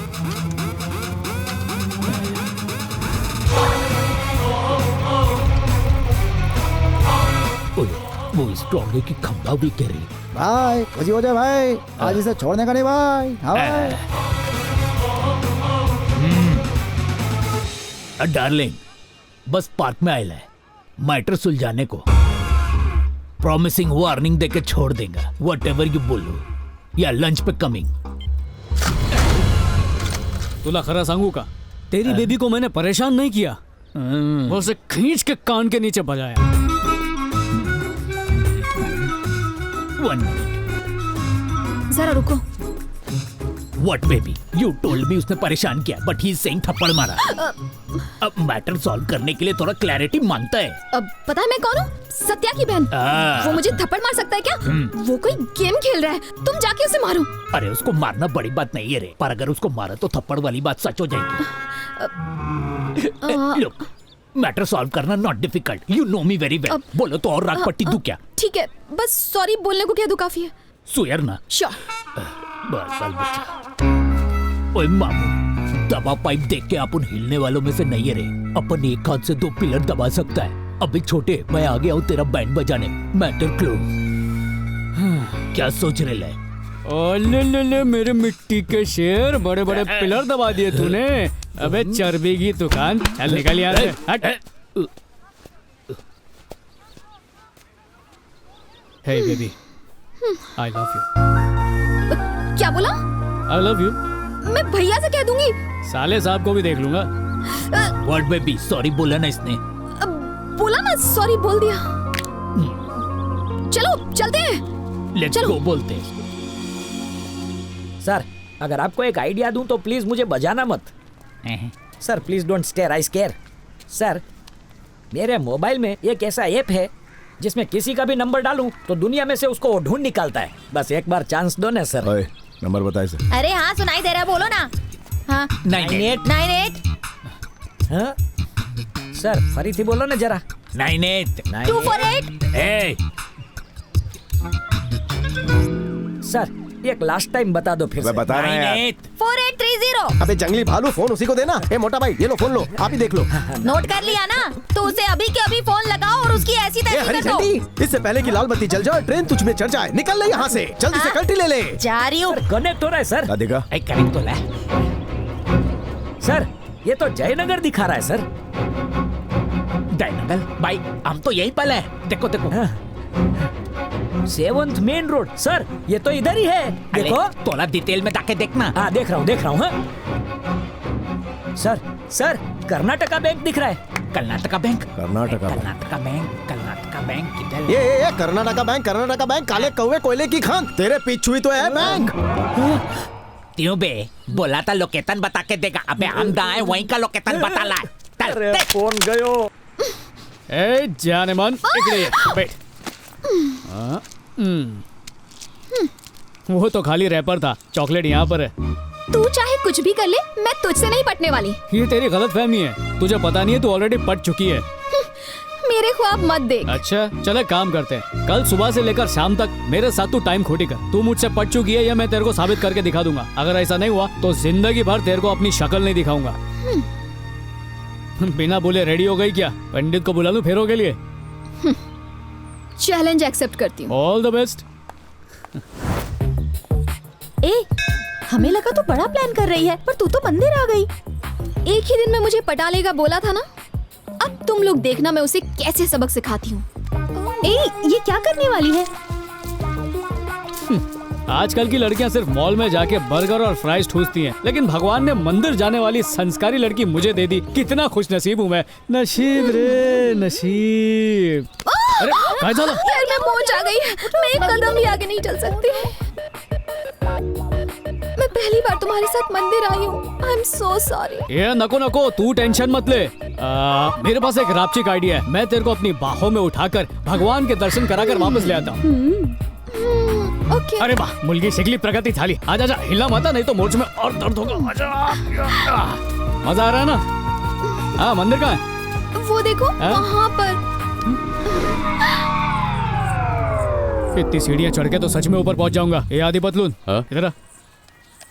वो स्ट्रॉन्ग है कि खंभा भी कह रही। भाई खुशी हो जाए भाई, आज इसे छोड़ने का नहीं भाई। हाँ भाई। डार्लिंग बस पार्क में आयल है मैटर सुलझाने को। प्रॉमिसिंग वार्निंग देके छोड़ देगा वट एवर यू बोलो, या लंच पे कमिंग। तुला खरा सांगू का, तेरी बेबी को मैंने परेशान नहीं किया, वो उसे खींच के कान के नीचे बजाया। 1 minute। जरा रुको। What baby? You told me उसने परेशान किया, but he is saying थप्पड़ मारा। अब मैटर सॉल्व करने के लिए थोड़ा क्लैरिटी मांगता है। अब पता है मैं कौन हूँ? सत्या की बहन। वो मुझे थप्पड़ मार सकता है क्या? वो कोई गेम खेल रहा है, तुम जाके उसे मारो। अरे उसको मारना बड़ी बात नहीं है रे, पर अगर उसको मारा तो थप्पड़ वाली बात सच हो जाएगी। Look, मैटर सॉल्व करना not difficult, you know me very well. बोलो तो और राग पट्टी दूं क्या? ठीक है, बस सॉरी बोलने को कह दो, काफी है। सुयर ना। श्योर। बस बच्चा। ओए मामू, दबा पाइप देख के अपन हिलने वालों में से नहीं है रे। अपन एक हाथ से 2 पिलर दबा सकता है। अभी छोटे मैं आ गया हूँ तेरा बैंड बजाने। Matter close. क्या सोच रहे ले? ले मेरे मिट्टी के शेर, बड़े बड़े पिलर दबा दिए तूने। अबे चर्बी की दुकान, चल निकल यहाँ से। हट। हे बेबी, आई लव यू। क्या बोला? I love you. मैं भैया से कह दूंगी। साले साहब को भी देख लूंगा। What baby? सॉरी बोला ना इसने। बोला ना, सॉरी बोल दिया। चलो चलते हैं। लेट्स गो बोलते हैं। सर अगर आपको एक आइडिया दूं तो प्लीज मुझे बजाना मत। Sir please don't stare, I scare. Sir मेरे मोबाइल में एक ऐसा ऐप है जिसमें किसी का भी नंबर डालूं तो दुनिया में से उसको ढूंढ निकालता है। बस एक बार चांस दो ना सर। ओए, नंबर बताए सर। अरे हाँ सुनाई दे रहा है, बोलो ना। हाँ 98 हाँ सर फरीथी बोलो ना जरा। 98 248। सर एक लास्ट टाइम बता दो फिर से। बता रहा है 4830। अबे जंगली भालू, फोन उसी को देना। ए मोटा भाई, ये लो फोन लो, आप ही देख लो। नोट कर लिया ना, तो उसे अभी के अभी फोन लगाओ और उसकी ऐसी तैसी हरी कर दो। झंडी, इससे पहले कि लाल बत्ती जल जाए, ट्रेन तुझ में चढ़ जाए। निकल ले यहाँ से, जल्दी से कल्टी ले ले। जा रही हूँ। कनेक्ट हो रहा है सर। राधिका कनेक्ट तो ले। सर ये तो जयनगर दिखा रहा है सर। जयनगर भाई, हम तो यही पल है। देखो देखो 7th मेन रोड। सर ये तो इधर ही है, देखो। थोड़ा डिटेल में जाके देखना। हाँ देख रहा हूँ हाँ। सर सर कर्नाटका बैंक दिख रहा है। कर्नाटका बैंक कर्नाटका बैंक किधर? ये कर्नाटका बैंक काले कौवे कोयले की खान। तेरे पीछू ही तो है बैंक। क्यों बे? बोला था लोकेशन बता के देगा। अबे हम दाएं वहीं का लोकेशन बता ला। अरे फोन गयो। ए जाने मन, इकडे बैठ। वो तो खाली रैपर था, चॉकलेट यहाँ पर है। तू चाहे कुछ भी कर ले, मैं तुझसे नहीं पटने वाली। ये तेरी गलतफहमी है, तुझे पता नहीं है तू ऑलरेडी पट चुकी है। मेरे ख्वाब मत देख। अच्छा चले काम करते हैं, कल सुबह से लेकर शाम तक मेरे साथ तू टाइम खोटी कर। तू मुझसे पट चुकी है या मैं तेरे को साबित करके दिखा दूंगा। अगर ऐसा नहीं हुआ तो जिंदगी भर तेरे को अपनी शक्ल नहीं दिखाऊंगा। बिना बोले रेडी हो गई क्या? पंडित को बुला लूं फेरों के लिए? चैलेंज एक्सेप्ट करती हूँ। All the best. हमें लगा तू बड़ा प्लान कर रही है, पर तू तो मंदिर आ गई। एक ही दिन में मुझे पटा लेगा बोला था ना। अब तुम लोग देखना मैं उसे कैसे सबक सिखाती हूँ। ये क्या करने वाली है? आजकल की लड़कियां सिर्फ मॉल में जाके बर्गर और फ्राइज ठूसती हैं, लेकिन भगवान ने मंदिर जाने वाली संस्कारी लड़की मुझे दे दी। कितना खुश नसीब हूँ मैं। नसीब रे नसीब। अरे क्या झाला? यार मैं पहुंच आ गई, मैं एक कदम भी आगे नहीं चल सकती। मैं पहली बार तुम्हारे साथ मंदिर आई हूँ। I am so sorry. ये नको नको, तू टेंशन मत ले। मेरे पास एक रापचिक आइडिया है। मैं तेरे को अपनी बाहों में उठाकर भगवान के दर्शन कराकर वापस ले आता हूँ। ओके। अरे वाह, मुलगी शिकली प्रगति थाली। आजा जा, हिला मत, नहीं तो मोर्च में और दर्द होगा। आजा। मजा आ रहा है ना? हाँ, मंदिर कहाँ है? वो देखो वहाँ पर। इतनी सीढ़ियाँ चढ़ के तो सच में ऊपर पहुंच जाऊंगा। ये आदि पतलून, इधर आ।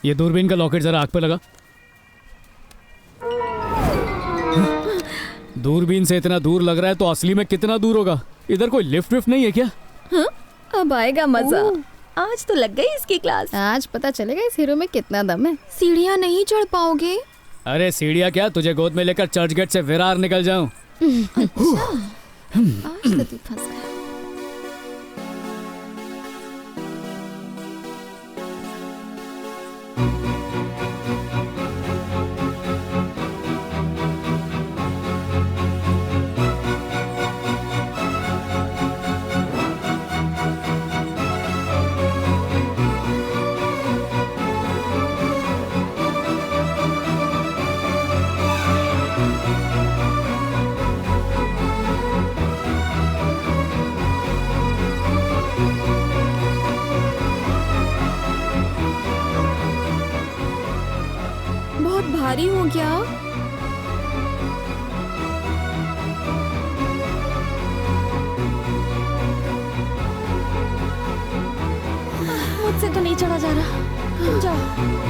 ये दूरबीन का लॉकेट जरा आँख पे लगा। दूरबीन से इतना दूर लग रहा है तो असली में कितना दूर होगा? इधर कोई लिफ्ट विफ्ट नहीं है क्या? हाँ? अब आएगा मजा। आज तो लग गई इसकी क्लास। आज पता चलेगा इस हीरो में कितना दम है। सीढ़ियाँ नहीं चढ़ पाओगे? अरे सीढ़ियाँ क्या, तुझे गोद में लेकर चर्च गेट से विरार निकल जाऊं। आज तो तू फंस गया। बहुत भारी हो गया। मुझसे तो नहीं चढ़ा जा रहा। तुम जाओ।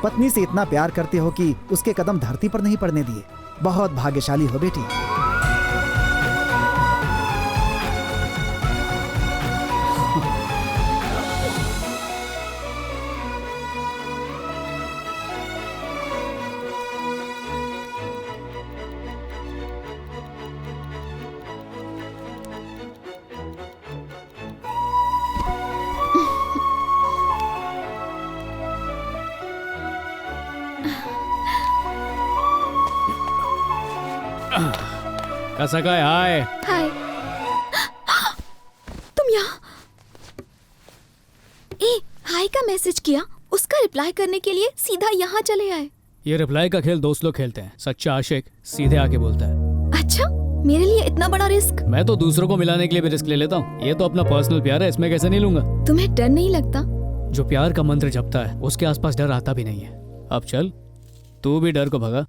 पत्नी से इतना प्यार करते हो कि उसके कदम धरती पर नहीं पड़ने दिए। बहुत भाग्यशाली हो बेटी। कैसा का है? हाय। हाय। तुम यहाँ? हाय का मैसेज किया, उसका रिप्लाई करने के लिए सीधा यहाँ चले आए। ये रिप्लाई का खेल दोस्त लोग खेलते हैं। सच्चा आशिक सीधे आके बोलता है। अच्छा, मेरे लिए इतना बड़ा रिस्क? मैं तो दूसरों को मिलाने के लिए भी रिस्क ले लेता हूँ। ये तो अपना पर्सनल प्यार है, इसमें कैसे नहीं लूंगा। तुम्हें डर नहीं लगता? जो प्यार का मंत्र जपता है उसके आसपास डर आता भी नहीं है। अब चल, तू भी डर को भगा।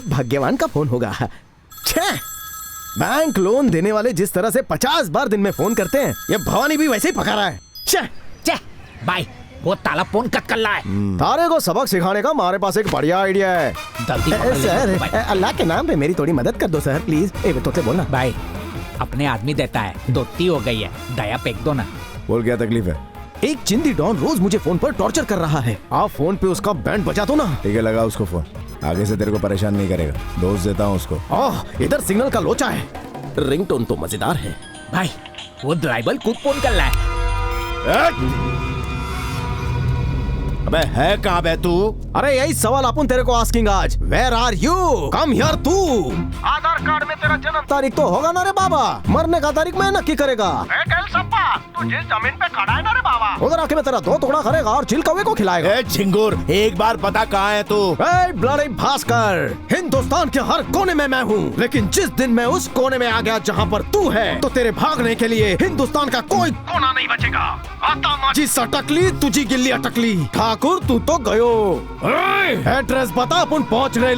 भाग्यवान का फोन होगा। छह, बैंक लोन देने वाले जिस तरह से 50 बार दिन में फोन करते हैं, ये भवानी भी वैसे ही पका रहा है। छह भाई, वो ताला फोन कट कर रहा है। तारे को सबक सिखाने का हमारे पास एक बढ़िया आइडिया है। सर, अल्लाह के नाम पे मेरी थोड़ी मदद कर दो सर, प्लीज। एक तो से बोलना। भाई, अपने आदमी देता है, दोस्ती हो गई है, दया फेंक दो ना। बोल, क्या तकलीफ है? एक चिंदी डॉन रोज मुझे फोन पर टॉर्चर कर रहा है। आप फोन पे उसका बैंड बजा दो ना। ठीक है, लगा उसको फोन। आगे से तेरे को परेशान नहीं करेगा। दोस्त देता हूँ उसको। इधर सिग्नल का लोचा है। रिंगटोन तो मजेदार है। भाई, वो ड्राइवर खुद फोन कर रहा है। अबे है कहाँ बे तू? अरे यही सवाल अपन तेरे को आस्किंग आज। Where are you? Come here तू। आधार कार्ड में तेरा जन्म तारीख तो होगा ना रे बाबा। मरने का तारीख मैं नक्की करेगा। तू जिस जमीन पे खड़ा है ना रे बाबा, उधर आके मैं तेरा 2 टुकड़ा करेगा और चिल कौवे को खिलाएगा। झिंगुर, एक बार बता कहाँ है तू? ब्लडी भास्कर, हिंदुस्तान के हर कोने में मैं हूँ, लेकिन जिस दिन मैं उस कोने में आ गया जहाँ पर तू है, तो तेरे भागने के लिए हिंदुस्तान का कोई कोना नहीं बचेगा। आता माजी सटकली, तुझी गिल्ली अटकली। ठाकुर तू तो गयो। एड्रेस बता, अपन पहुँच रहे।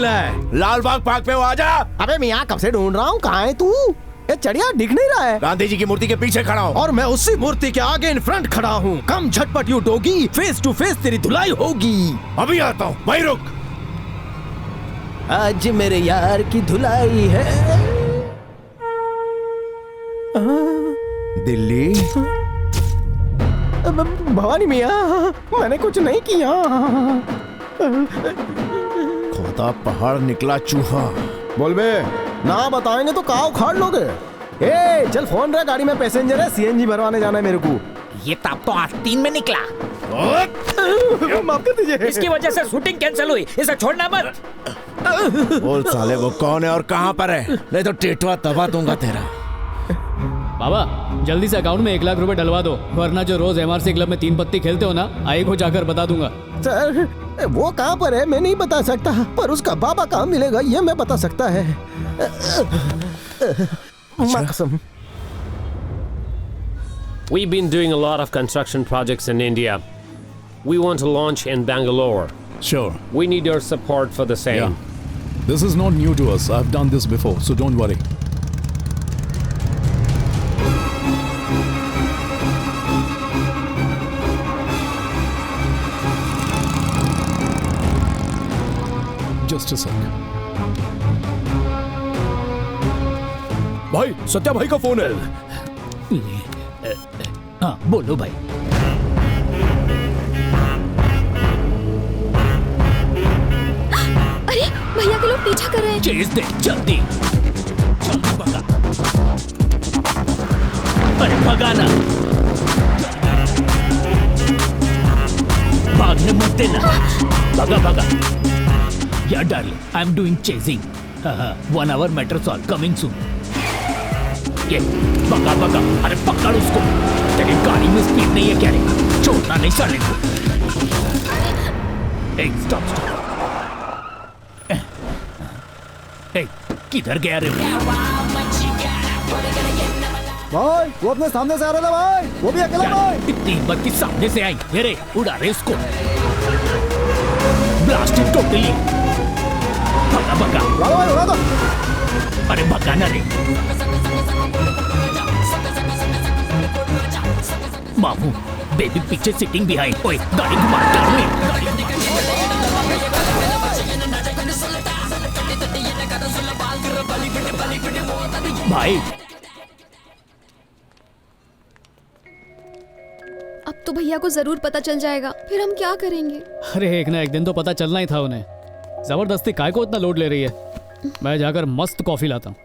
लाल बाग पार्क पे आ जा। अबे मियाँ, कब से ढूंढ रहा हूँ, कहाँ है तू? ये चढ़िया दिख नहीं रहा है। गांधी जी की मूर्ति के पीछे खड़ा हूँ। और मैं उसी मूर्ति के आगे इन फ्रंट खड़ा हूँ। कम झटपट you doggy, face to face तेरी धुलाई होगी। अभी आता हूँ, भाई रुक। आज मेरे यार की धुलाई है। दिल्ली। भवानी मियाँ, मैंने कुछ नहीं किया। खोदा पहाड़ निकला चूहा। बोल बे, ना बताएंगे तो काव उखाड़ लोगे। ए चल फोन रहा, गाड़ी में पैसेंजर है, सीएनजी भरवाने जाना है मेरे को। ये ताप तो 8-3 में निकला। माफ कर दीजिए। इसकी वजह से शूटिंग कैंसिल हुई, इसे छोड़ना मत। बोल साले वो कौन है और कहाँ पर है, नहीं तो टेटवा दबा दूंगा तेरा। बाबा जल्दी से अकाउंट में 1 लाख रुपए डलवा दो, वरना जो रोज MRC क्लब में 3 पत्ती खेलते हो ना, आई को जाकर बता दूंगा। सर वो कहाँ पर है मैं नहीं बता सकता, पर उसका बाबा कहाँ मिलेगा ये मैं बता सकता है। कसम। We've been doing a lot of construction projects in India. We want to launch in Bangalore. Sure. We need your support for the same. Yeah. This is not new to us. I've done this before, so don't worry. Just a sec. भाई सत्या भाई का फोन है। हाँ बोलो भाई। अरे भैया के लोग पीछा कर रहे हैं। चेज दे जल्दी जल्दी भगा। अरे भगाना, भागने मत देना, भगा भगा। या darling, I am doing chasing. 1 hour matter solve, coming soon. ये भगा भगा, अरे पकड़ उसको। तेरी गाड़ी में स्पीड नहीं है क्या रे? छोड़ना नहीं साले को। Stop stop. किधर गया रे? भाई वो अपने सामने से आ रहा था भाई, वो भी अकेला भाई। इतनी हिम्मत की सामने से आई मेरे, उड़ा रहे उसको। Blasting totally. भगा भगा। उड़ा दो। अरे भगाना रे। मामू बेबी पीछे सिटिंग बिहाइंड। ओए गाड़ी घुमा, भाई। अब तो भैया को जरूर पता चल जाएगा, फिर हम क्या करेंगे? अरे एक ना एक दिन तो पता चलना ही था उन्हें। जबरदस्ती काय को इतना लोड ले रही है? मैं जाकर मस्त कॉफी लाता हूँ।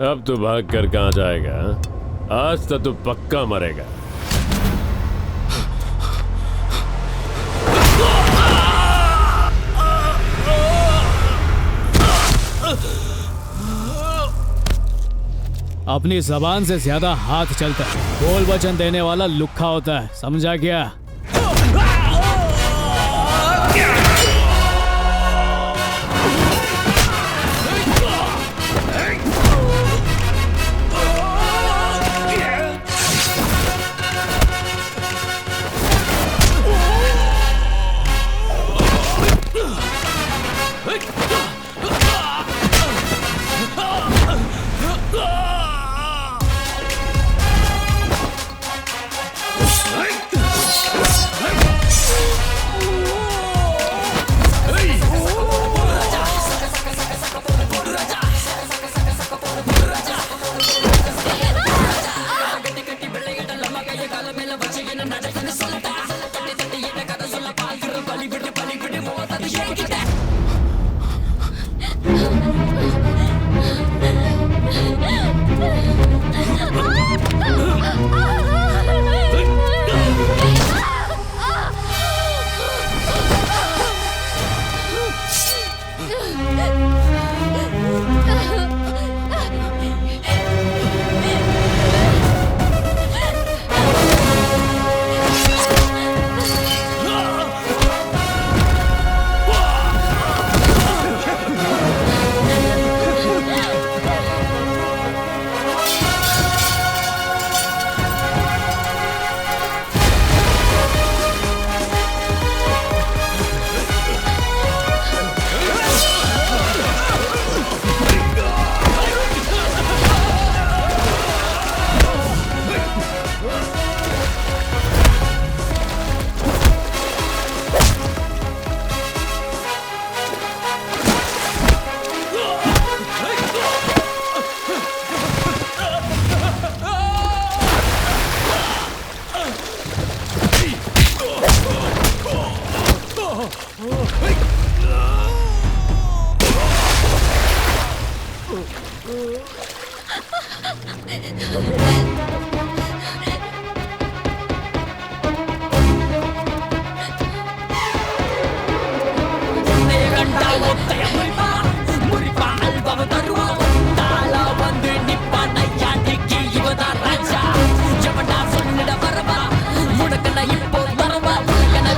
अब तू भाग कर कहाँ जाएगा? आज तो तू पक्का मरेगा। अपनी जबान से ज्यादा हाथ चलता है, बोल वचन देने वाला लुक्खा होता है, समझा क्या?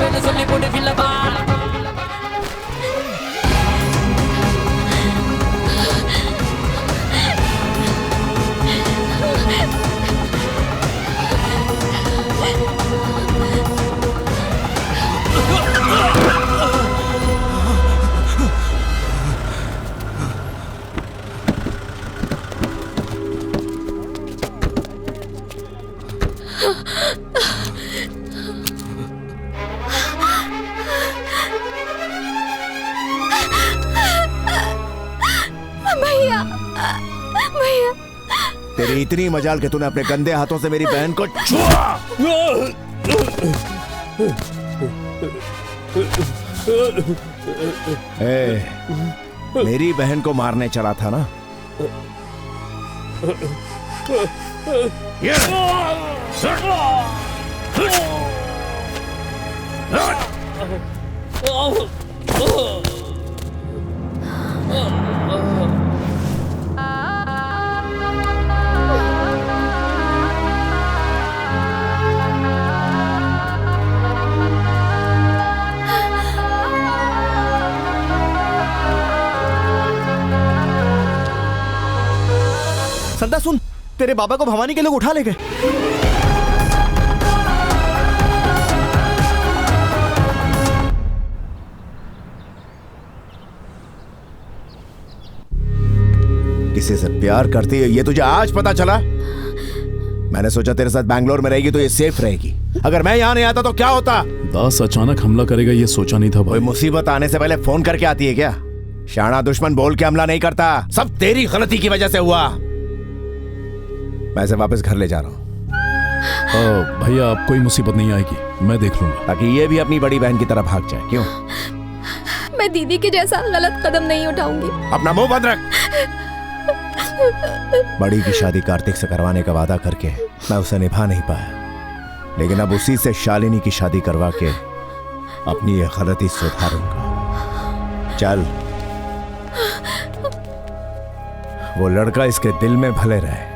bene sulle pone fila ba. भैया भैया तेरी इतनी मजाल कि तूने अपने गंदे हाथों से मेरी बहन को छुआ। मेरी बहन को मारने चला था ना? संता सुन, तेरे बाबा को भवानी के लोग उठा ले गए। किसी से प्यार करती है ये तुझे आज पता चला? मैंने सोचा तेरे साथ बैंगलोर में रहेगी तो ये सेफ रहेगी। अगर मैं यहाँ नहीं आता तो क्या होता? दास अचानक हमला करेगा ये सोचा नहीं था भाई। कोई मुसीबत आने से पहले फोन करके आती है क्या? शाना दुश्मन बोल के हमला नहीं करता, सब तेरी गलती की वजह से हुआ। मैं इसे वापस घर ले जा रहा हूँ। भैया अब कोई मुसीबत नहीं आएगी, मैं देख लूंगा। ताकि ये भी अपनी बड़ी बहन की तरफ भाग जाए। क्यों? मैं दीदी के जैसा गलत कदम नहीं उठाऊंगी। अपना मुंह बंद रख। बड़ी की शादी कार्तिक से करवाने का वादा करके मैं उसे निभा नहीं पाया, लेकिन अब उसी से शालिनी की शादी करवा के अपनी ये गलती सुधारूंगा। चल, वो लड़का इसके दिल में भले रहे,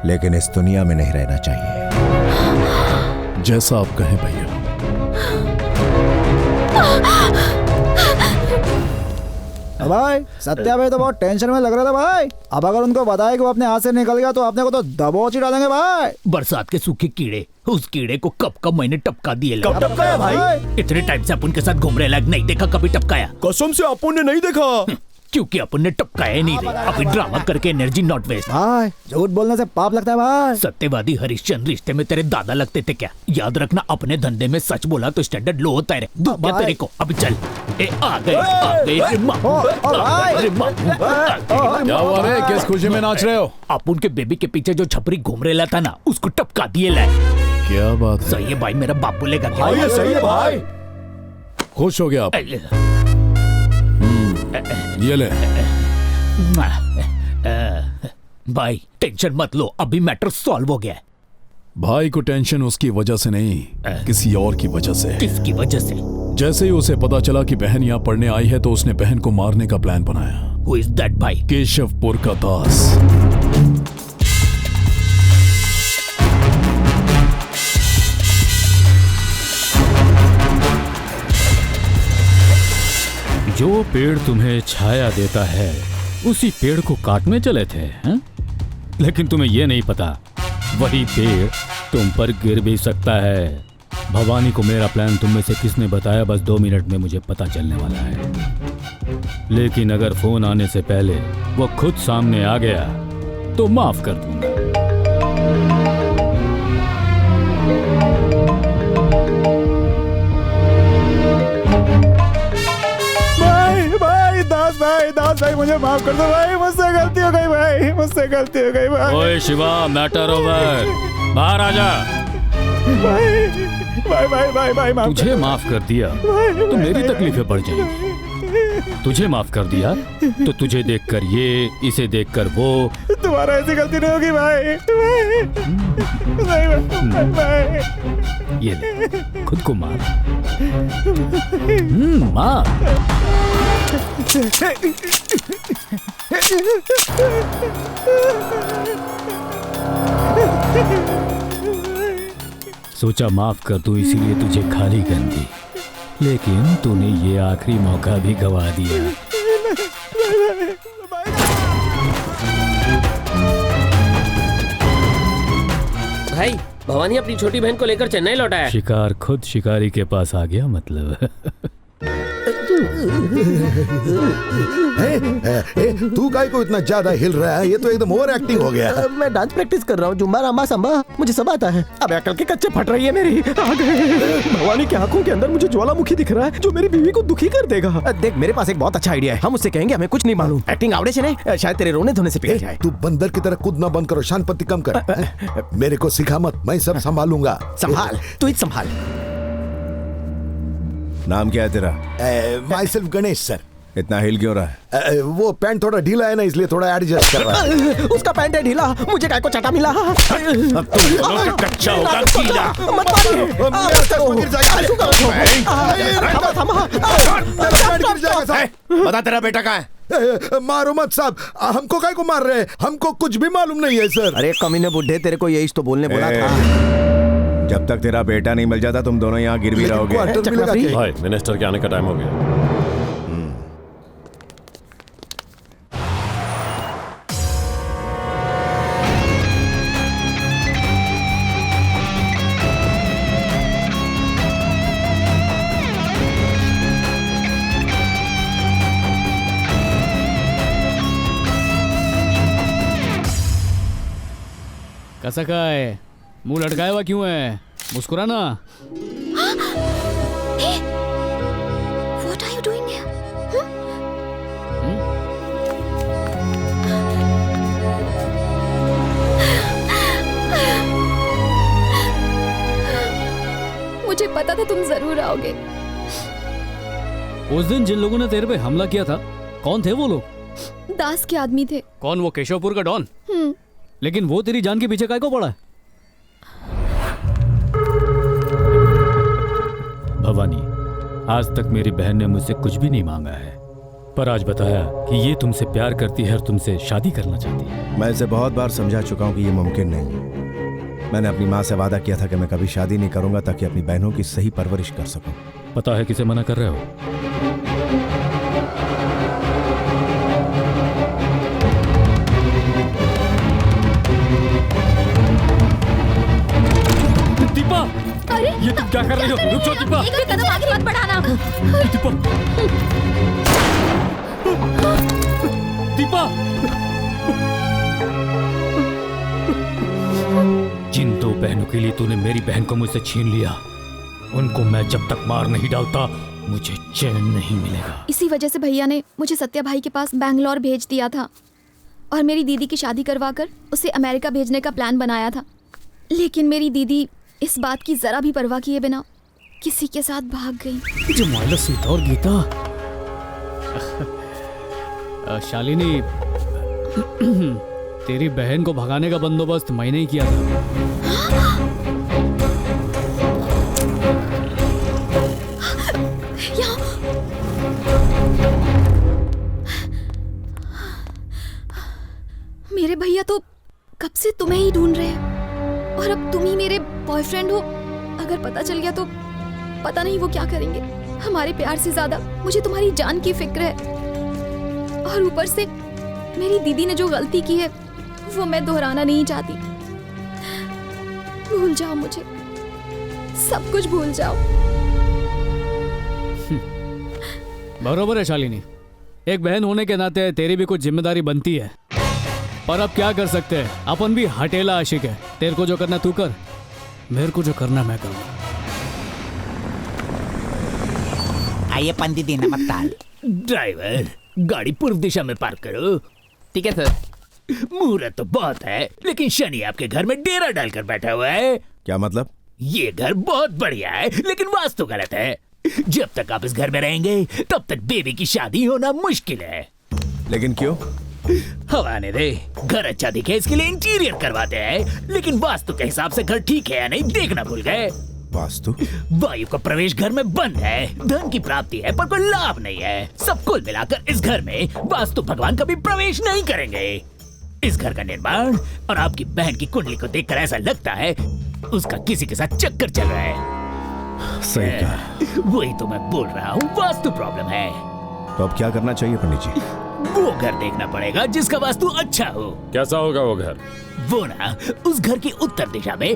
लेकिन इस दुनिया में नहीं रहना चाहिए। जैसा आप कहें भैया। भाई सत्या भाई तो बहुत टेंशन में लग रहा था भाई। अब अगर उनको बताया कि वो अपने हाथ से निकल गया तो अपने को तो दबोच ही डालेंगे भाई। बरसात के सूखे कीड़े, उस कीड़े को कब मैंने टपका दिए। कब टपकाया भाई? इतने टाइम से अपन के साथ घूम रहे, नहीं देखा कभी टपकाया। कसम से अपन ने नहीं देखा, क्योंकि अपन ने टपकाया ही नहीं। अभी ड्रामा करके एनर्जी नॉट वेस्ट। भाई झूठ बोलने से पाप लगता है भाई। सत्यवादी हरिश्चंद्र रिश्ते में तेरे दादा लगते थे क्या? याद रखना, अपने धंधे में सच बोला तो स्टैंडर्ड लो होता है रे। क्या तेरे को? अभी चल। आ गए क्या हुआ रे? किस खुशी में नाच रहे हो? अपन के बेबी के पीछे जो छपरी घूम रहा था ना, उसको टपका दिए लाए। क्या बात है? सही है भाई, मेरा बाप बोलेगा क्या? ये सही है भाई। खुश हो गया आप? ये ले। भाई टेंशन मत लो, अभी मैटर सॉल्व हो गया है। भाई को टेंशन उसकी वजह से नहीं, किसी और की वजह से। किसकी वजह से? जैसे ही उसे पता चला कि बहन यहाँ पढ़ने आई है तो उसने बहन को मारने का प्लान बनाया। Who is that भाई? केशवपुर का दास। जो पेड़ तुम्हें छाया देता है उसी पेड़ को काटने चले थे हैं? लेकिन तुम्हें यह नहीं पता वही पेड़ तुम पर गिर भी सकता है। भवानी को मेरा प्लान तुम में से किसने बताया, बस 2 मिनट में मुझे पता चलने वाला है। लेकिन अगर फोन आने से पहले वो खुद सामने आ गया तो माफ कर दूंगा। दास भाई मुझे माफ कर दो भाई, मुझसे गलती हो गई भाई, मुझसे गलती हो गई भाई। ओए शिवा, मैटर ओवर, बाहर आ जा। भाई माफ तुझे माफ कर दिया तो मेरी तकलीफें बढ़ जाएंगी। तुझे माफ कर दिया तो तुझे देखकर ये, इसे देखकर वो। तुम्हारा ऐसी गलती नहीं होगी भाई। भाई ये ले, खुद को मार। मार। सोचा माफ कर दूं इसीलिए तुझे खाली कर दी, लेकिन तूने ये आखिरी मौका भी गवा दिया। भाई भवानी अपनी छोटी बहन को लेकर चेन्नई लौटा है। शिकार खुद शिकारी के पास आ गया मतलब। तू काय को इतना ज्यादा हिल रहा है? ये तो एकदम ओवर एक्टिंग हो गया। मैं डांस प्रैक्टिस कर रहा हूँ, जुम्बा रामा संबा मुझे सब आता है। अब अकल के कच्चे फट रही है मेरी। आ गए। भवानी की आंखों के अंदर मुझे ज्वालामुखी दिख रहा है जो मेरी बीवी को दुखी कर देगा। देख मेरे पास एक बहुत अच्छा आइडिया है, हम उससे कहेंगे हमें कुछ नहीं मालूम, एक्टिंग आवड़े से नहीं, शायद तेरे रोने धोने से पिघल जाए। तू बंदर की तरह कूदना बंद करो, शांति कम कर। मेरे को सिखा मत, मैं सब संभालूंगा। संभाल, तू ही संभाल। नाम क्या है तेरा? My self Ganesh sir. इतना हिल क्यों रहा है? वो पैंट थोड़ा ढीला है ना, इसलिए थोड़ा एडजस्ट कर रहा है। उसका पैंट है ढीला, मुझे काय को चटा मिला। अब तुम दोनों का कच्चा होगा गीला। मत बता तेरा बेटा कहाँ है? मारो मत साहब, हमको काय को मार रहे हैं? हमको कुछ भी मालूम नहीं है सर। अरे कमीने बुड्ढे, तेरे को यही तो बोलने बोला था। जब तक तेरा बेटा नहीं मिल जाता तुम दोनों यहाँ गिर भी रहोगे। भाई मिनिस्टर के आने का टाइम हो गया। कैसा का है? मुंह लटकाया हुआ क्यों है? मुस्कुराना। What are you doing here? मुझे पता था तुम जरूर आओगे। उस दिन जिन लोगों ने तेरे पे हमला किया था, कौन थे वो लोग? दास के आदमी थे। कौन? वो केशवपुर का डॉन? लेकिन वो तेरी जान के पीछे काय को पड़ा है? भवानी, आज तक मेरी बहन ने मुझसे कुछ भी नहीं मांगा है, पर आज बताया कि ये तुमसे प्यार करती है और तुमसे शादी करना चाहती है। मैं इसे बहुत बार समझा चुका हूँ कि ये मुमकिन नहीं है। मैंने अपनी माँ से वादा किया था कि मैं कभी शादी नहीं करूंगा ताकि अपनी बहनों की सही परवरिश कर सकूं। पता है किसे मना कर रहे हो? दीपा, अरे ये तुम क्या कर रही हो? रुक जाओ दीपा। एक कदम आगे मत बढ़ाना। दीपा, दीपा। जिन दो बहनों के लिए तूने मेरी बहन को मुझसे छीन लिया, उनको मैं जब तक मार नहीं डालता मुझे चैन नहीं मिलेगा। इसी वजह से भैया ने मुझे सत्या भाई के पास बैंगलोर भेज दिया था और मेरी दीदी की शादी करवाकर उसे अमेरिका भेजने का प्लान बनाया था। लेकिन मेरी दीदी इस बात की जरा भी परवाह किए बिना किसी के साथ भाग गई। जमाइला सीता और गीता। शालिनी, तेरी बहन को भगाने का बंदोबस्त मैंने ही किया था। मेरे भैया तो कब से तुम्हें ही ढूंढ रहे हैं और अब तुम ही मेरे बॉयफ्रेंड हो। अगर पता चल गया तो पता नहीं वो क्या करेंगे। हमारे प्यार से ज्यादा मुझे तुम्हारी जान की फिक्र है और ऊपर से मेरी दीदी ने जो गलती की है वो मैं दोहराना नहीं चाहती। भूल जाओ मुझे, सब कुछ भूल जाओ। बरोबर है शालिनी, एक बहन होने के नाते तेरी भी कुछ जिम्मेदारी बनती है, पर अब क्या कर सकते हैं, अपन भी हटेला आशिक है। तेरे को जो करना तू कर, मेरे को जो करना मैं करूँगा। आइए पंडित जी, नमस्कार। ड्राइवर, गाड़ी पूर्व दिशा में पार्क करो। ठीक है सर। मुहूर्त तो बहुत है, लेकिन शनि आपके घर में डेरा डालकर बैठा हुआ है। क्या मतलब? ये घर बहुत बढ़िया है, लेकिन वास्तु गलत है। जब तक आप इस घर में रहेंगे तब तक बेबी की शादी होना मुश्किल है। लेकिन क्यों? हवा आने दे। घर अच्छा दिखे इसके लिए इंटीरियर करवाते हैं, लेकिन वास्तु के हिसाब से घर ठीक है या नहीं देखना भूल गए। वास्तु? वायु का प्रवेश घर में बंद है, धन की प्राप्ति है पर कोई लाभ नहीं है। सब कुल मिलाकर इस घर में वास्तु भगवान कभी प्रवेश नहीं करेंगे। इस घर का निर्माण और आपकी बहन की कुंडली को देखकर ऐसा लगता है उसका किसी के साथ चक्कर चल रहा है। सही कहा। वही तो मैं बोल रहा हूँ, वास्तु प्रॉब्लम है। तो अब क्या करना चाहिए पंडित जी? वो घर देखना पड़ेगा जिसका वास्तु अच्छा हो। कैसा होगा वो घर? वो ना, उस घर की उत्तर दिशा में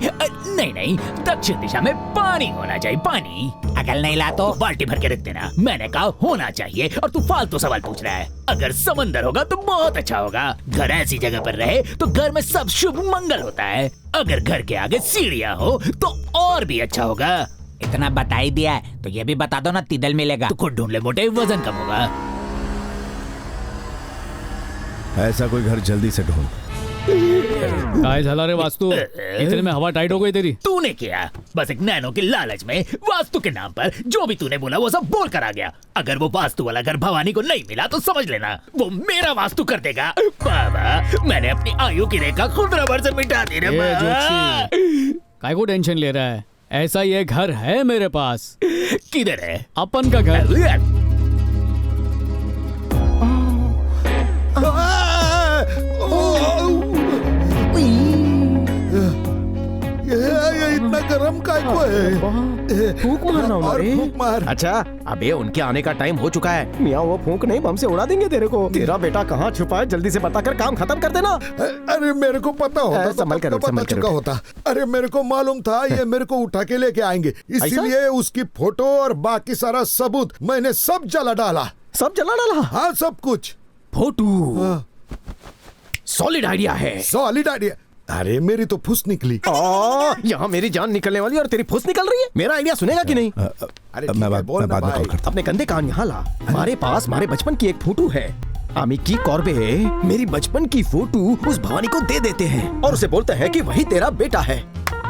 नहीं दक्षिण दिशा में पानी होना चाहिए। पानी अकल नहीं ला तो बाल्टी भर के रख देना। मैंने कहा होना चाहिए और तू फालतू सवाल पूछ रहा है। अगर समंदर होगा तो बहुत अच्छा होगा। घर ऐसी जगह पर रहे तो घर में सब शुभ मंगल होता है। अगर घर के आगे सीढ़ियाँ हो तो और भी अच्छा होगा। इतना बता ही दिया है तो ये भी बता दो ना, तिदल मिलेगा। तो खुद ढूंढ ले मोटे, वजन कम होगा। ऐसा कोई घर जल्दी से ढूंढ। काय झाला रे वास्तु? इतने में हवा टाइट हो गई तेरी। तूने किया, बस एक नैनो के लालच में वास्तु के नाम पर जो भी तूने बोला वो सब बोल कर आ गया। अगर वो वास्तु वाला घर भवानी को नहीं मिला तो समझ लेना वो मेरा वास्तु कर देगा। बाबा, मैंने अपनी आयु की रेखा खुद रबर से मिटा दी रे। काय को टेंशन ले रहा है? ऐसा ये घर है मेरे पास। किधर है? अपन का घर। ये इतना गर्म काय को है? फूंक मारना और फूंक मार। अच्छा, अबे उनके आने का टाइम हो चुका है। मियाँ वो फूंक नहीं, बम से उड़ा देंगे तेरे को। तेरा बेटा कहाँ छुपा है, जल्दी से बताकर काम खत्म कर देना। अरे मेरे को पता होता तो संभल कर, पता चुका होता। अरे मेरे को मालूम था ये मेरे को उठा के लेके आएंगे, इसीलिए उसकी फोटो और बाकी सारा सबूत मैंने सब जला डाला। सब जला डाला? हाँ, सब कुछ। फोटो सॉलिड आइडिया है। Solid idea? अरे मेरी तो फुस निकली। यहाँ मेरी जान निकलने वाली और तेरी फुस निकल रही है। मेरा आइडिया सुनेगा कि नहीं? अरे मैं बाद में कॉल करता। अपने कंधे कान यहाँ ला। हमारे पास हमारे बचपन की एक फोटो है। आमिकी कॉर्बे मेरी बचपन की फोटो उस भवानी को दे देते हैं और उसे बोलते हैं कि वही तेरा बेटा है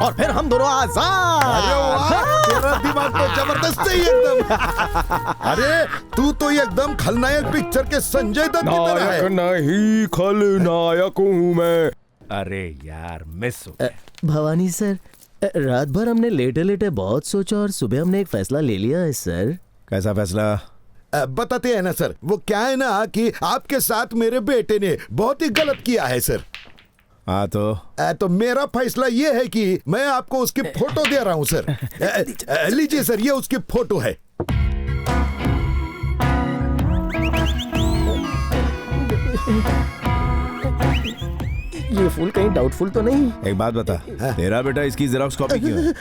और फिर हम दोनों आजाद। तेरा दिमाग तो जबरदस्त है एकदम। अरे तू तो एकदम खलनायक पिक्चर के संजय दत्त की तरह है। नहीं, खलनायक हूँ मैं। अरे यार मिस हो गया। भवानी सर, रात भर हमने लेटे लेटे बहुत सोचा और सुबह हमने एक फैसला ले लिया है सर। कैसा फैसला? बताते हैं ना सर। वो क्या है ना कि आपके साथ मेरे बेटे ने बहुत ही गलत किया है सर। हाँ तो मेरा फैसला ये है कि मैं आपको उसकी फोटो दे रहा हूँ सर। लीजिए सर, ये उसकी फोटो है। ये फूल कहीं डाउटफुल तो नहीं? एक बात बता, तेरा बेटा इसकी जेरॉक्स कॉपी क्यों है?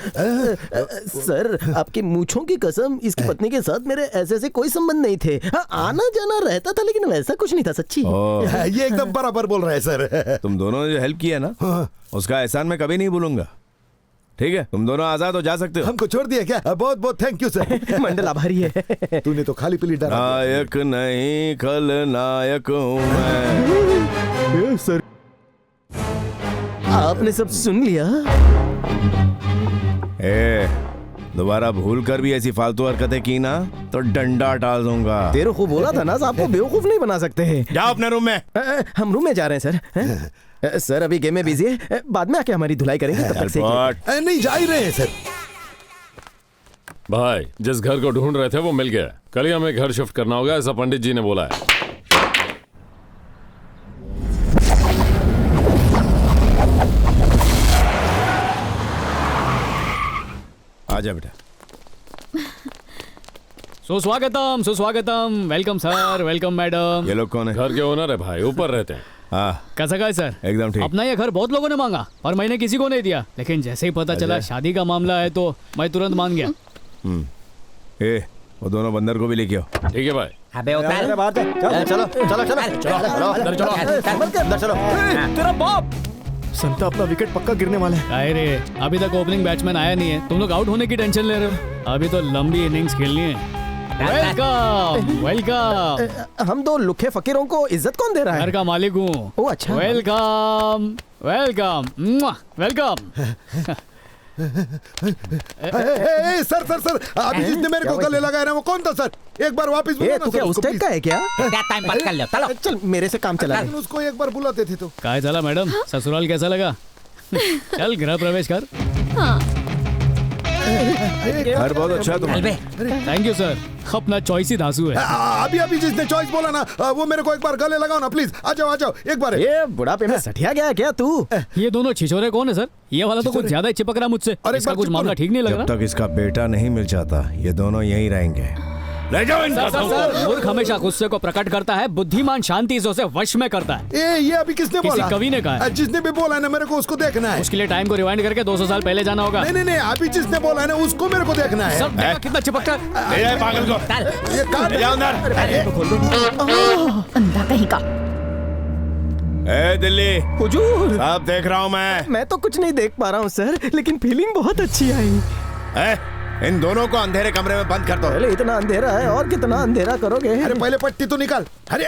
सर, आपकी मूंछों की कसम, इसकी पत्नी के साथ मेरे ऐसे कोई संबंध नहीं थे। आना जाना रहता था लेकिन वैसा कुछ नहीं था सच्ची। ये एकदम बराबर बोल रहे हैं सर। तुम दोनों ने जो हेल्प किया ना, उसका एहसान मैं कभी नहीं भूलूंगा। ठीक है, तुम दोनों आजाद हो जा सकते हो। हमको छोड़ दिया क्या? बहुत बहुत थैंक यू सर। मंडल आभारी है। तूने तो खाली पीली डरा। नायक नहीं खलनायक हूँ मैं। सर, आपने सब सुन लिया? दोबारा भूल कर भी ऐसी फालतू हरकतें की ना तो डंडा डाल दूंगा। तेरे को बोला था ना, आपको बेवकूफ नहीं बना सकते हैं। जाओ अपने रूम में। हम रूम में जा रहे हैं सर। सर अभी गेम में बिजी है, बाद में आके हमारी धुलाई करेंगे। तब तक से नहीं जा ही रहे हैं सर। भाई, जिस घर को ढूंढ रहे थे वो मिल गया। कल ही हमें घर शिफ्ट करना होगा, ऐसा पंडित जी ने बोला है। आजा बेटा। सुस्वागतम, सुस्वागतम। Welcome sir, welcome madam. ये लोग कौन है? घर के ओनर है भाई, ऊपर रहते हैं। हाँ, कैसा है सर? एकदम ठीक। अपना ये घर बहुत लोगों ने मांगा और मैंने किसी को नहीं दिया, लेकिन जैसे ही पता चला शादी का मामला है तो मैं तुरंत मान गया। वो दोनों बंदर को भी लेके आओ। ठीक है भाई। अबे उतार। चलो चलो चलो। तेरा बाप संता अपना विकेट पक्का गिरने वाला है। अरे अभी तक ओपनिंग बैट्समैन आया नहीं है, तुम लोग आउट होने की टेंशन ले रहे हो। अभी तो लंबी इनिंग्स खेलनी है। Welcome welcome. हम दो लुखे फकीरों को इज्जत कौन दे रहा है? घर का मालिक हूँ। ओ अच्छा। Welcome welcome welcome. Sir sir sir, अभी जिसने मेरे को गले लगाया ना वो कौन था सर? एक बार वापस बोलो ना। तू क्या उस टाइप का है क्या? टाइम पास कर लो, चलो। चल मेरे से काम चला। उसको एक बार बुलाते थे तो। काय चला मैडम, ससुराल कैसा लगा? चल गृह प्रवेश कर। हाँ। घर बहुत अच्छा तुम्हारा। थैंक यू सर, अपना चॉइस ही धांसू है। अभी अभी जिसने चॉइस बोला ना वो मेरे को एक बार गले लगाओ ना प्लीज। आ जाओ एक बार। ये बुढ़ापे में सठिया गया है क्या तू? ये दोनों छिछोरे कौन है सर? ये वाला तो कुछ ज्यादा ही चिपक रहा मुझसे। इसका कुछ मामला ठीक नहीं लग रहा। जब तक इसका बेटा नहीं मिल जाता ये दोनों यहीं रहेंगे। ले जाओ इनको। सर, मूर्ख हमेशा गुस्से को प्रकट करता है, बुद्धिमान शांति से उसे वश में करता है। ये अभी किसने बोला? कवि ने कहा है। जिसने भी बोला है ना मेरे को उसको देखना है। उसके लिए टाइम को रिवाइंड करके 200 साल पहले जाना होगा। नहीं अभी जिसने बोला है ना उसको मेरे को देखना है। सब देखा कितना चिपकता है। ले जाओ पागल को। ये काट जाओ अंदर। अंधा कहीं का। ए दिल्ली हुजूर, सब देख रहा हूँ मैं तो कुछ नहीं देख पा रहा हूँ सर, लेकिन फीलिंग बहुत अच्छी आई। इन दोनों को अंधेरे कमरे में बंद कर दो। पहले इतना अंधेरा है और कितना अंधेरा करोगे? अरे पहले पट्टी तो निकाल। अरे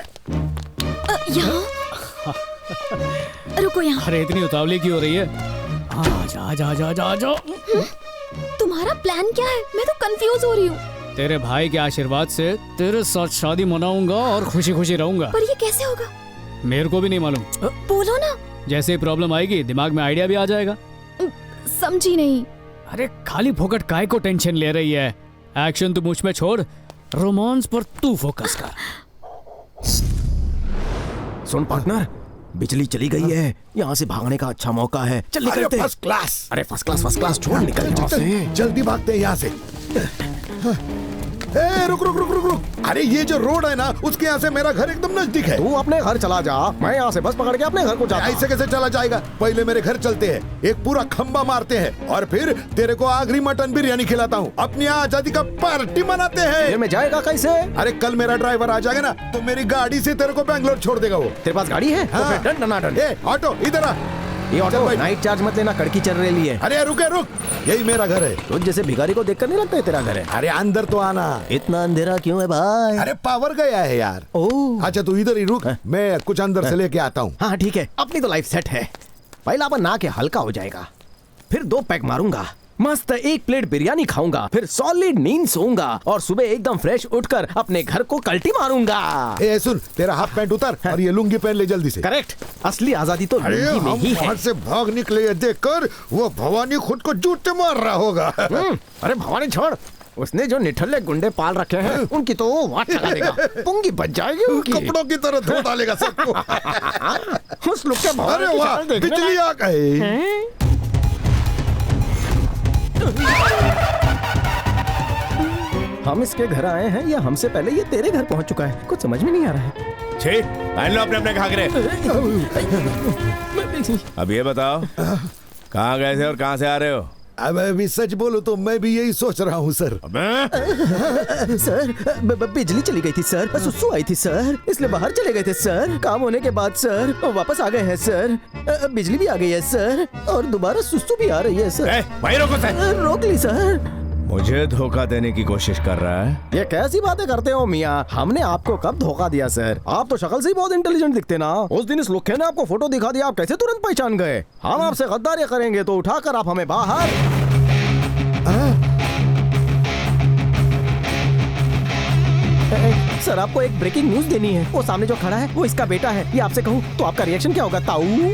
यहाँ रुको यहाँ। अरे इतनी उतावली क्यों हो रही है? जा। तुम्हारा प्लान क्या है? मैं तो कंफ्यूज हो रही हूँ। तेरे भाई के आशीर्वाद से तेरे साथ शादी मनाऊंगा और खुशी खुशी रहूंगा। पर ये कैसे होगा? मेरे को भी नहीं मालूम। बोलो ना। जैसे ही प्रॉब्लम आएगी दिमाग में आइडिया भी आ जाएगा। समझी नहीं। अरे खाली फोकट काय को टेंशन ले रही है? एक्शन तू मुझ में छोड़, रोमांस पर तू फोकस कर। सुन पार्टनर, बिजली चली गई है, यहाँ से भागने का अच्छा मौका है। चल निकलते। First class. अरे फर्स्ट क्लास छोड़, निकल यहाँ से। जल्दी भागते हैं यहाँ से। रुक। अरे ये जो रोड है ना उसके यहाँ से मेरा घर एकदम नजदीक है। तू अपने घर चला जा, मैं यहाँ से बस पकड़ के अपने घर को जाता। ऐसे कैसे चला जाएगा? पहले मेरे घर चलते हैं, एक पूरा खंबा मारते हैं और फिर तेरे को आखिरी मटन बिरयानी खिलाता हूँ। अपनी आजादी का पार्टी मनाते हैं। मैं जाएगा कैसे? अरे कल मेरा ड्राइवर आ जाएगा ना तो मेरी गाड़ी से तेरे को बैंगलोर छोड़ देगा वो। तेरे पास गाड़ी है? हाँ। तो फिर डन। ऑटो इधर आ। ये ऑटो नाइट चार्ज मत लेना, कड़की चल रही है। अरे रुक, यही मेरा घर है। तुझ जैसे भिखारी को देखकर नहीं लगता है तेरा घर है। अरे अंदर तो आना। इतना अंधेरा क्यों है भाई? अरे पावर गया है यार। अच्छा तू इधर ही रुक, मैं कुछ अंदर से लेके आता हूँ। हाँ ठीक है, अपनी तो लाइफ सेट है। पहला अपन ना के हल्का हो जाएगा, फिर 2 पैक मारूंगा, मस्त 1 प्लेट बिरयानी खाऊंगा, फिर सॉलिड नींद सोऊंगा और सुबह एकदम फ्रेश उठकर अपने घर को कल्टी मारूंगा। ए सुन, तेरा हाफ पैंट उतार और ये लुंगी पहन ले जल्दी से। करेक्ट, असली आजादी तो लुंगी में ही है। वहाँ से भाग निकले देखकर वो भवानी खुद को जूते मार रहा होगा। अरे भवानी छोड़, उसने जो निठल्ले गुंडे पाल रखे हैं उनकी तो वाट चला देगा, पुंगी बच जाएगी उनकी। कपड़ों की तरह धो डालेगा सबको। उस लुक के भवानी। अरे वाह, बिजली आ गई। हम इसके घर आए हैं या हमसे पहले ये तेरे घर पहुंच चुका है? कुछ समझ में नहीं आ रहा है। छी, पहन लो अपने घाघरे। अब ये बताओ कहाँ गए थे और कहाँ से आ रहे हो? अब अभी सच बोलो तो मैं भी यही सोच रहा हूँ सर। सर बिजली चली गई थी सर, सुसु आई थी सर, इसलिए बाहर चले गए थे सर। काम होने के बाद सर वापस आ गए हैं सर। बिजली भी आ गई है सर और दोबारा सुसु भी आ रही है सर। भाई रोको सर। रोक ली सर। मुझे धोखा देने की कोशिश कर रहा है? ये कैसी बातें करते हो मियाँ? हमने आपको कब धोखा दिया सर? आप तो शक्ल से ही बहुत इंटेलिजेंट दिखते ना। उस दिन इस लुक्खे ने आपको फोटो दिखा दिया, आप कैसे तुरंत पहचान गए? हम आपसे गद्दारी करेंगे तो उठाकर आप हमें बाहर। सर आपको एक ब्रेकिंग न्यूज देनी है। वो सामने जो खड़ा है वो इसका बेटा है। ये आपसे कहूँ तो आपका रिएक्शन क्या होगा ताऊ?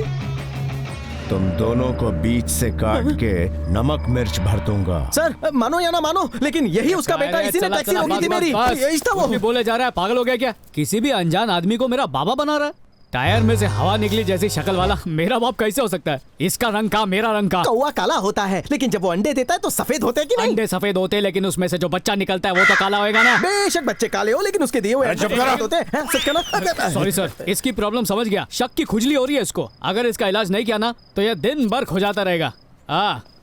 तुम दोनों को बीच से काट के नमक मिर्च भर दूंगा। सर मानो या ना मानो, लेकिन यही उसका बेटा, इसी ने टैक्सी रोकी थी मेरी। यही था वो। भी बोले जा रहा है, पागल हो गया क्या? किसी भी अनजान आदमी को मेरा बाबा बना रहा है। टायर में से हवा निकली जैसी शक्ल वाला मेरा बाप कैसे हो सकता है? इसका रंग का, मेरा रंग का। कौवा काला होता है, लेकिन जब वो अंडे देता है तो सफेद होते हैं कि नहीं? अंडे सफेद होते हैं, लेकिन उसमें से जो बच्चा निकलता है वो तो काला होएगा ना। बेशक बच्चे काले हो, लेकिन उसके दिए हुए होते हैं। सच कहना। सॉरी सर, इसकी प्रॉब्लम समझ गया। शक की खुजली हो रही है इसको। अगर इसका इलाज नहीं किया ना तो ये दिन भर खुजाता रहेगा।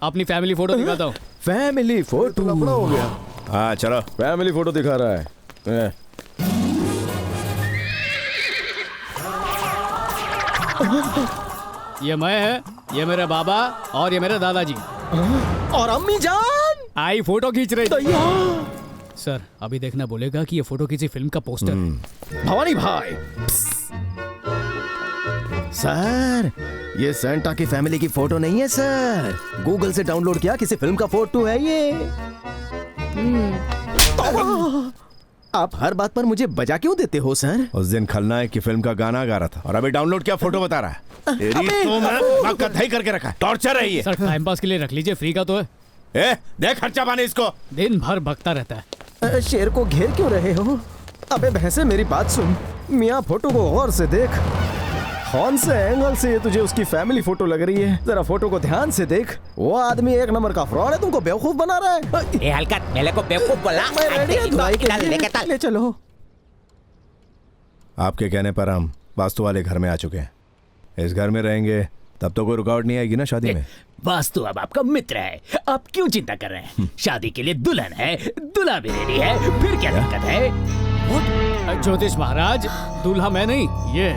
अपनी फैमिली फोटो दिखाता हूँ। फैमिली फोटो हो गया। हाँ चलो, फैमिली फोटो दिखा रहा है। ये मैं है, ये मेरे बाबा और ये मेरे दादाजी और अम्मी जान। आई फोटो खींच रही। सर अभी देखना बोलेगा कि ये फोटो किसी फिल्म का पोस्टर है। भवानी भाई। सर ये सेंटा की फैमिली की फोटो नहीं है सर, गूगल से डाउनलोड किया किसी फिल्म का फोटो है ये। आप हर बात पर मुझे बजा क्यों देते हो सर? उस दिन खलनायक की फिल्म का गाना गा रहा था और अभी डाउनलोड किया फोटो बता रहा है। तेरी तो मैं कथाई करके रखा है। टॉर्चर है ये। सर टाइम पास के लिए रख लीजिए, फ्री का तो है। देख खर्चा पानी इसको। दिन भर भगता रहता है। शेर को घेर क्यों रहे हो? अबे भैंसे मेरी बात सुन, मियाँ फोटो को गौर से देख। कौन से एंगल से ये तुझे उसकी फैमिली फोटो लग रही है? जरा फोटो को ध्यान से देख। वो आदमी एक नंबर का फ्रॉड है, तुमको बेवकूफ बना रहा है। ए हलकत, मेरे को बेवकूफ बोला। मैं रेडी हूं दुआई के लिए। ले चलो। आपके कहने पर हम वास्तु वाले घर में आ चुके हैं। इस घर में रहेंगे तब तो कोई रुकावट नहीं आएगी ना शादी में। वास्तु अब आपका मित्र है, आप क्यों चिंता कर रहे हैं? शादी के लिए दुल्हन है, दूल्हा भी रेडी है, फिर क्या दिक्कत है? ज्योतिष महाराज, दूल्हा मैं नहीं, ये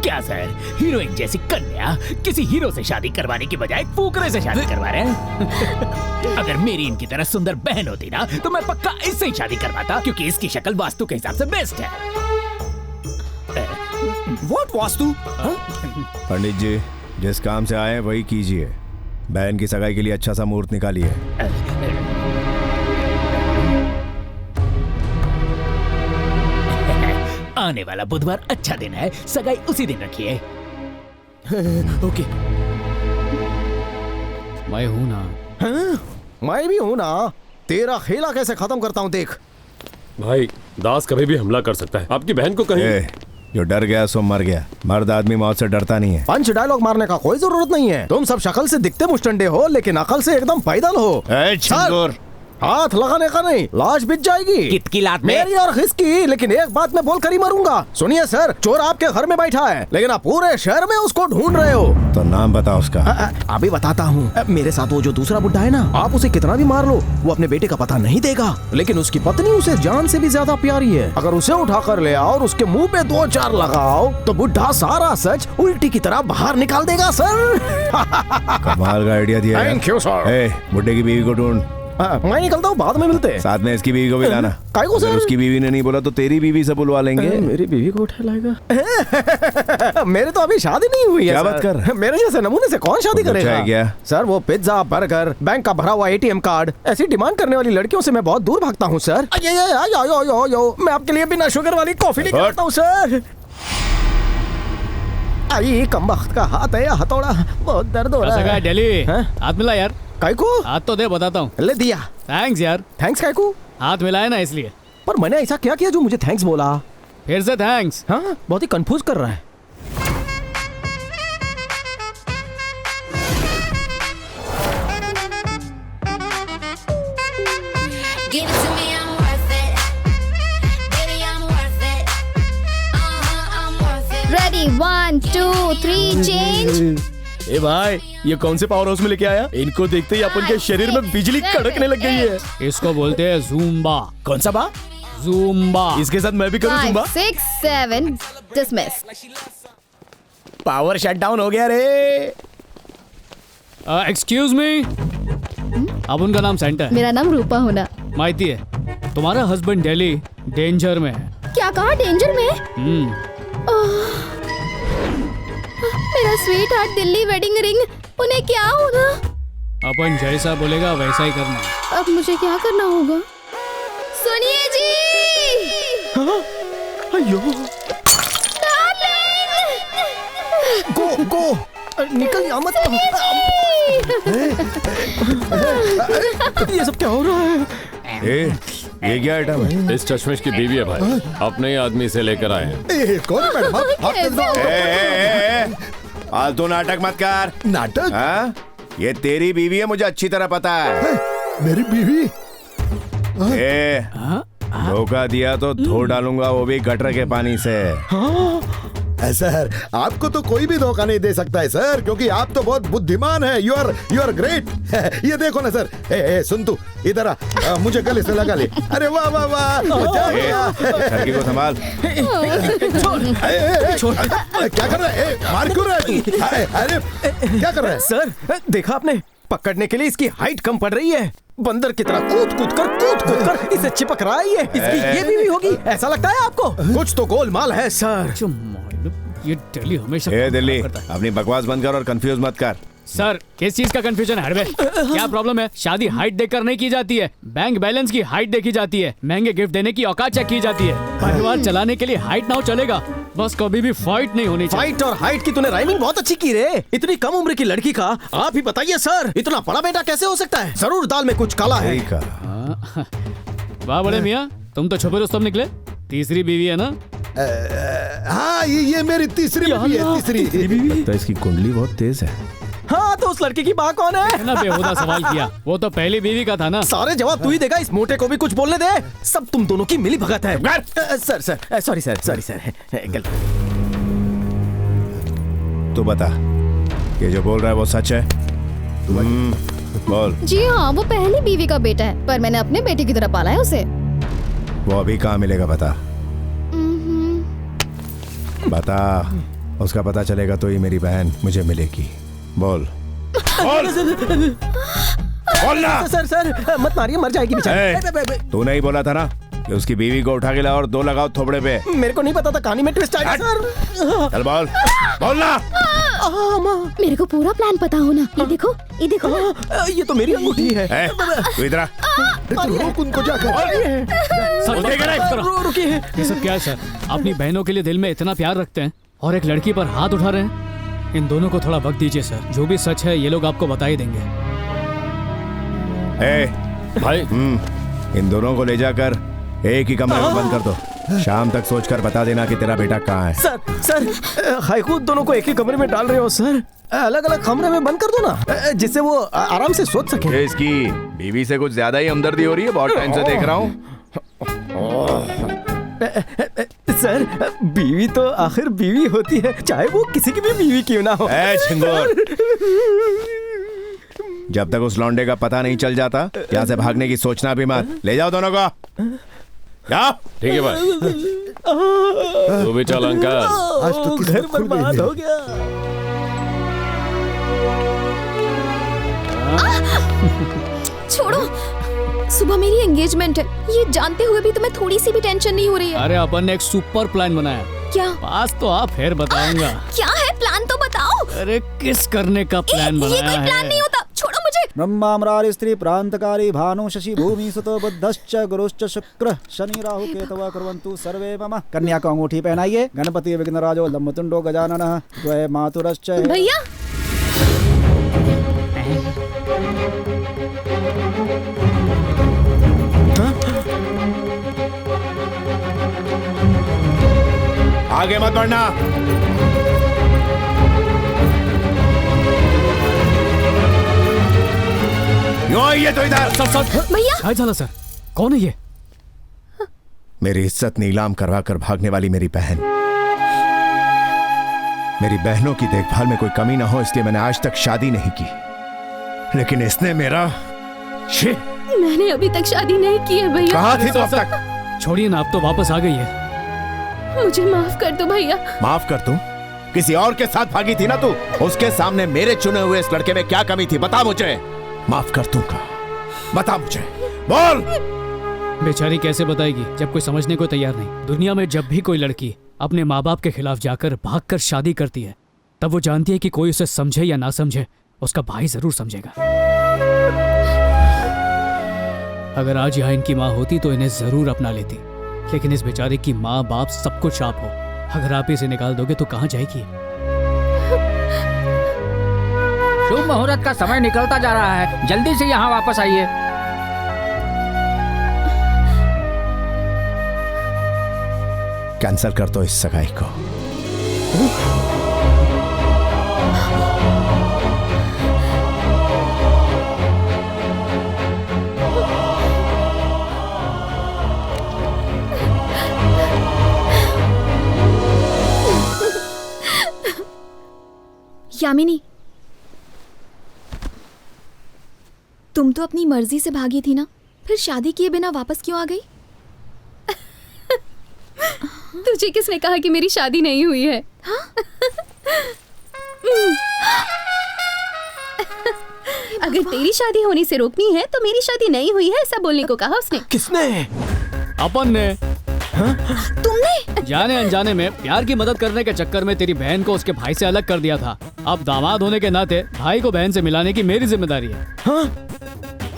क्या सर, हीरोइन जैसी कन्या किसी हीरो से शादी करवाने की बजाय फुकरे से शादी करवा रहे हैं? अगर मेरी इनकी तरह सुंदर बहन होती ना तो मैं पक्का इससे ही शादी करवाता, क्योंकि इसकी शक्ल वास्तु के हिसाब से बेस्ट है। What वास्तु? पंडित जी, जिस काम से आए हैं वही कीजिए। बहन की सगाई के लिए अच्छा सा मुहूर्त निकालिए। आने वाला बुधवार अच्छा दिन है, सगाई उसी दिन रखिए। ओके। मैं हूं ना। हाँ? मैं भी हूं ना। तेरा खेला कैसे खत्म करता हूं देख। भाई, दास कभी भी हमला कर सकता है। आपकी बहन को कहीं जो डर गया सो मर गया। मर्द आदमी मौत से डरता नहीं है। पंच डायलॉग मारने का कोई जरूरत नहीं है। तुम सब शक्ल से दिखते मुस्टंडे हो, लेकिन अकल से एकदम पैदल हो। सर, हाथ लगाने का नहीं, लाश बिछ जाएगी। कितकी लात में? मेरी और खिसकी, लेकिन एक बात मैं बोल कर ही मरूंगा। सुनिए सर, चोर आपके घर में बैठा है, लेकिन आप पूरे शहर में उसको ढूंढ रहे हो। तो नाम बताओ उसका। अभी बताता हूँ। मेरे साथ वो जो दूसरा बुड्ढा है ना, आप उसे कितना भी मार लो, वो अपने बेटे का पता नहीं देगा। लेकिन उसकी पत्नी उसे जान से भी ज्यादा प्यारी है। अगर उसे उठा कर ले आओ और उसके मुंह पे 2-4 लगाओ, तो बुड्ढा सारा सच उल्टी की तरह बाहर निकाल देगा सर। कमाल का आइडिया दिया। Thank you sir. बुड्ढे की बीवी को ढूंढ। मैं निकलता हूँ, बाद में मिलते हैं। साथ में इसकी बीवी को भी लाना। काहे सर? उसकी बीवी ने नहीं बोला तो तेरी बीवी से बुलवा लेंगे। मेरी बीवी को उठा लाएगा? मेरे तो अभी शादी नहीं हुई है। क्या बात कर? मेरे जैसे नमूने से कौन शादी करेगा? क्या सर, वो पिज्जा, बर्गर, बैंक का भरा हुआ ATM कार्ड, ऐसी डिमांड करने वाली लड़कियों से मैं बहुत दूर भागता हूँ सर। यो, मैं आपके लिए बिना शुगर वाली कॉफी लेकर आता हूँ सर। अरे कमबख्त का हाथ है या हथौड़ा, बहुत दर्द हो रहा है। दिल्ली हाथ मिला यार। काइको? हाथ तो दे, बताता हूँ। ले दिया। थैंक्स यार। थैंक्स काइको? हाथ मिलाया ना इसलिए। पर मैंने ऐसा क्या किया जो मुझे थैंक्स बोला? फिर से थैंक्स। हाँ, बहुत ही कंफ्यूज कर रहा है। Ready, 1, 2, 3, change. ए भाई, ये कौन से पावर हाउस में लेके आया? इनको देखते ही अपन के शरीर में बिजली कड़कने लग गई है। इसको बोलते हैं ज़ूम्बा। कौन सा बा? ज़ूम्बा। इसके साथ मैं भी करूँ ज़ूम्बा? 5, 6, 7, dismiss. पावर शट डाउन हो गया रे। Excuse me. अब उनका नाम सेंटर। मेरा नाम रूपा होना। माहिती है, तुम्हारा हस्बैंड दिल्ली डेंजर में है। क्या कहा, डेंजर में? मेरा sweet heart Delhi wedding ring, उन्हें क्या होगा? अपन जैसा बोलेगा वैसा ही करना। अब मुझे क्या करना होगा? सुनिए जी। अयो। गो निकल यहाँ मत। ये सब क्या हो रहा है? ये क्या आइटम है? इस चश्मिश की बीवी है भाई, अपने ही आदमी से लेकर आए हैं। कौन है मैडम? फालतू नाटक मत कर। नाटक? हाँ? ये तेरी बीवी है, मुझे अच्छी तरह पता है। मेरी बीवी? धोखा दिया तो धो डालूंगा, वो भी गटर के पानी से। सर, आपको तो कोई भी धोखा नहीं दे सकता है सर, क्योंकि आप तो बहुत बुद्धिमान है। You are great. ये देखो ना सर। सुन तू, इधर आ, मुझे गले से लगा ले। अरे वाह वाह वाह, लड़की को संभाल। क्या कर रहा है? मार क्यों रहा है तू? अरे क्या कर रहा है? सर, देखा आपने, पकड़ने के लिए इसकी हाइट कम पड़ रही है। बंदर की तरह कूद कर इसे चिपक रहा है। इसकी ये बीवी होगी, ऐसा लगता है आपको? कुछ तो गोलमाल है सर। ये दिल्ली हमेशा दिल्ली, अपनी बकवास बंद कर और कंफ्यूज मत कर। सर, किस चीज का कंफ्यूजन है? क्या प्रॉब्लम है? शादी हाइट देखकर नहीं की जाती है, बैंक बैलेंस की हाइट देखी जाती है, महंगे गिफ्ट देने की औकात चेक की जाती है। परिवार चलाने के लिए हाइट ना हो चलेगा, बस कभी भी फाइट नहीं होनी चाहिए। फाइट और हाइट की तूने राइमिंग बहुत अच्छी की रे। इतनी कम उम्र की लड़की का आप ही बताइए सर, इतना बड़ा बेटा कैसे हो सकता है? जरूर दाल में कुछ काला है। वाह बड़े मियाँ, तुम तो छुपे रुस्तम निकले। तीसरी बीवी है ना? हाँ ये मेरी तीसरी बीवी है। तीसरी बीवी तो इसकी कुंडली बहुत तेज है। हाँ तो उस लड़की की माँ कौन है? ना बेहुदा सवाल किया, वो तो पहली बीवी का था ना। सारे जवाब तू ही देगा, इस मोटे को भी कुछ बोलने दे। सब तुम दोनों की मिली भगत है। सर सॉरी सर गलती। तू बता, ये जो बोल रहा है वो सच है? बोल। जी हाँ, वो पहली बीवी का बेटा है, पर मैंने अपने बेटे की तरह पाला है उसे। वो अभी कहाँ मिलेगा बता? बता, उसका पता चलेगा तो ही मेरी बहन मुझे मिलेगी। बोल बोलना। सर मत मारिए, मर जाएगी बेचारी। तू नहीं बोला था ना कि उसकी बीवी को उठा के ला और 2 लगाओ थोबड़े पे? मेरे को नहीं पता था कहानी में ट्विस्ट आएगा सर। चल बोल, बोलना। मेरे को पूरा प्लान पता हो ना। ये देखो ये तो मेरी अंगूठी है। तू इधर आ। रोक उनको जाकर। रुकिए। ये सब क्या है सर? अपनी बहनों के लिए दिल में इतना प्यार रखते हैं और एक लड़की पर हाथ उठा रहे हैं। इन दोनों को थोड़ा वक्त दीजिए सर, जो भी सच है ये लोग आपको बता ही देंगे। भाई इन दोनों को ले जाकर एक ही कमरे में बंद कर दो। शाम तक सोचकर बता देना कि तेरा बेटा कहाँ है। सर हाईकूद दोनों को एक ही कमरे में डाल रहे हो सर। अलग अलग कमरे में बंद कर दो ना, जिससे वो आराम से सोच सके। इसकी बीवी से कुछ ज्यादा ही हमदर्दी हो रही है, बहुत टाइम से देख रहा हूँ। सर बीवी तो आखिर बीवी होती है, चाहे वो किसी की भी बीवी क्यों ना हो। जब तक उस लौंडे का पता नहीं चल जाता यहाँ से भागने की सोचना भी मत। ले जाओ दोनों को। जाओ। ठीक है भाई, तू भी चल अंकल। आज तो घर बर्बाद हो गया। छोड़ो, सुबह मेरी एंगेजमेंट है। ये जानते हुए भी तुम्हें थोड़ी सी भी टेंशन नहीं हो रही है? अरे अपन ने एक सुपर प्लान बनाया। क्या? पास तो आप फिर बताऊंगा। क्या है प्लान तो बताओ। अरे किस करने का प्लान बनाया है? ये कोई प्लान नहीं होता, छोड़ो मुझे। ब्रह्माम्रारि स्त्री प्रांतकारी भानु शशि भूमि सुतो बुद्धश्च गुरुश्च शुक्र शनि राहु केतव कुर्वन्तु सर्वे मम। कन्या को अंगूठी पहनाइए। गणपति विघ्नराजो लंबतुंडो गजाननः द्वय मातुरश्च। भैया आगे मत बढ़ना। ये तो इधर। भैया क्या झाला सर? कौन है ये? मेरी इज्जत नीलाम करवा कर भागने वाली मेरी बहन। मेरी बहनों की देखभाल में कोई कमी ना हो इसलिए मैंने आज तक शादी नहीं की, लेकिन इसने मेरा मैंने अभी तक शादी नहीं की है भैया। कहाँ थी तो अब तक? छोड़िए ना, अब तो वापस आ गई है। मुझे माफ कर दो भैया। माफ कर दूं? किसी और के साथ भागी थी ना तू? उसके सामने मेरे चुने हुए इस लड़के में क्या कमी थी बता मुझे। माफ कर दूंगा, बता मुझे, बोल। बेचारी कैसे बताएगी जब कोई समझने को तैयार नहीं। दुनिया में जब भी कोई लड़की अपने माँ बाप के खिलाफ जाकर भागकर शादी करती है, तब वो जानती है कि कोई उसे समझे या ना समझे, उसका भाई जरूर समझेगा। अगर आज यहाँ इनकी माँ होती तो इन्हें जरूर अपना लेती, लेकिन इस बेचारे की माँ बाप सब कुछ आप हो। अगर आप इसे निकाल दोगे तो कहाँ जाएगी? शुभ मुहूर्त का समय निकलता जा रहा है, जल्दी से यहाँ वापस आइए। कैंसल कर दो इस सगाई को। यामिनी, तुम तो अपनी मर्जी से भागी थी ना, फिर शादी किए बिना वापस क्यों आ गई? तुझे किसने कहा कि मेरी शादी नहीं हुई है? अगर तेरी शादी होने से रोकनी है तो मेरी शादी नहीं हुई है ऐसा बोलने को कहा उसने। किसने? अपन ने। तुमने? जाने अनजाने में प्यार की मदद करने के चक्कर में तेरी बहन को उसके भाई से अलग कर दिया था। अब दामाद होने के नाते भाई को बहन से मिलाने की मेरी जिम्मेदारी है। हाँ?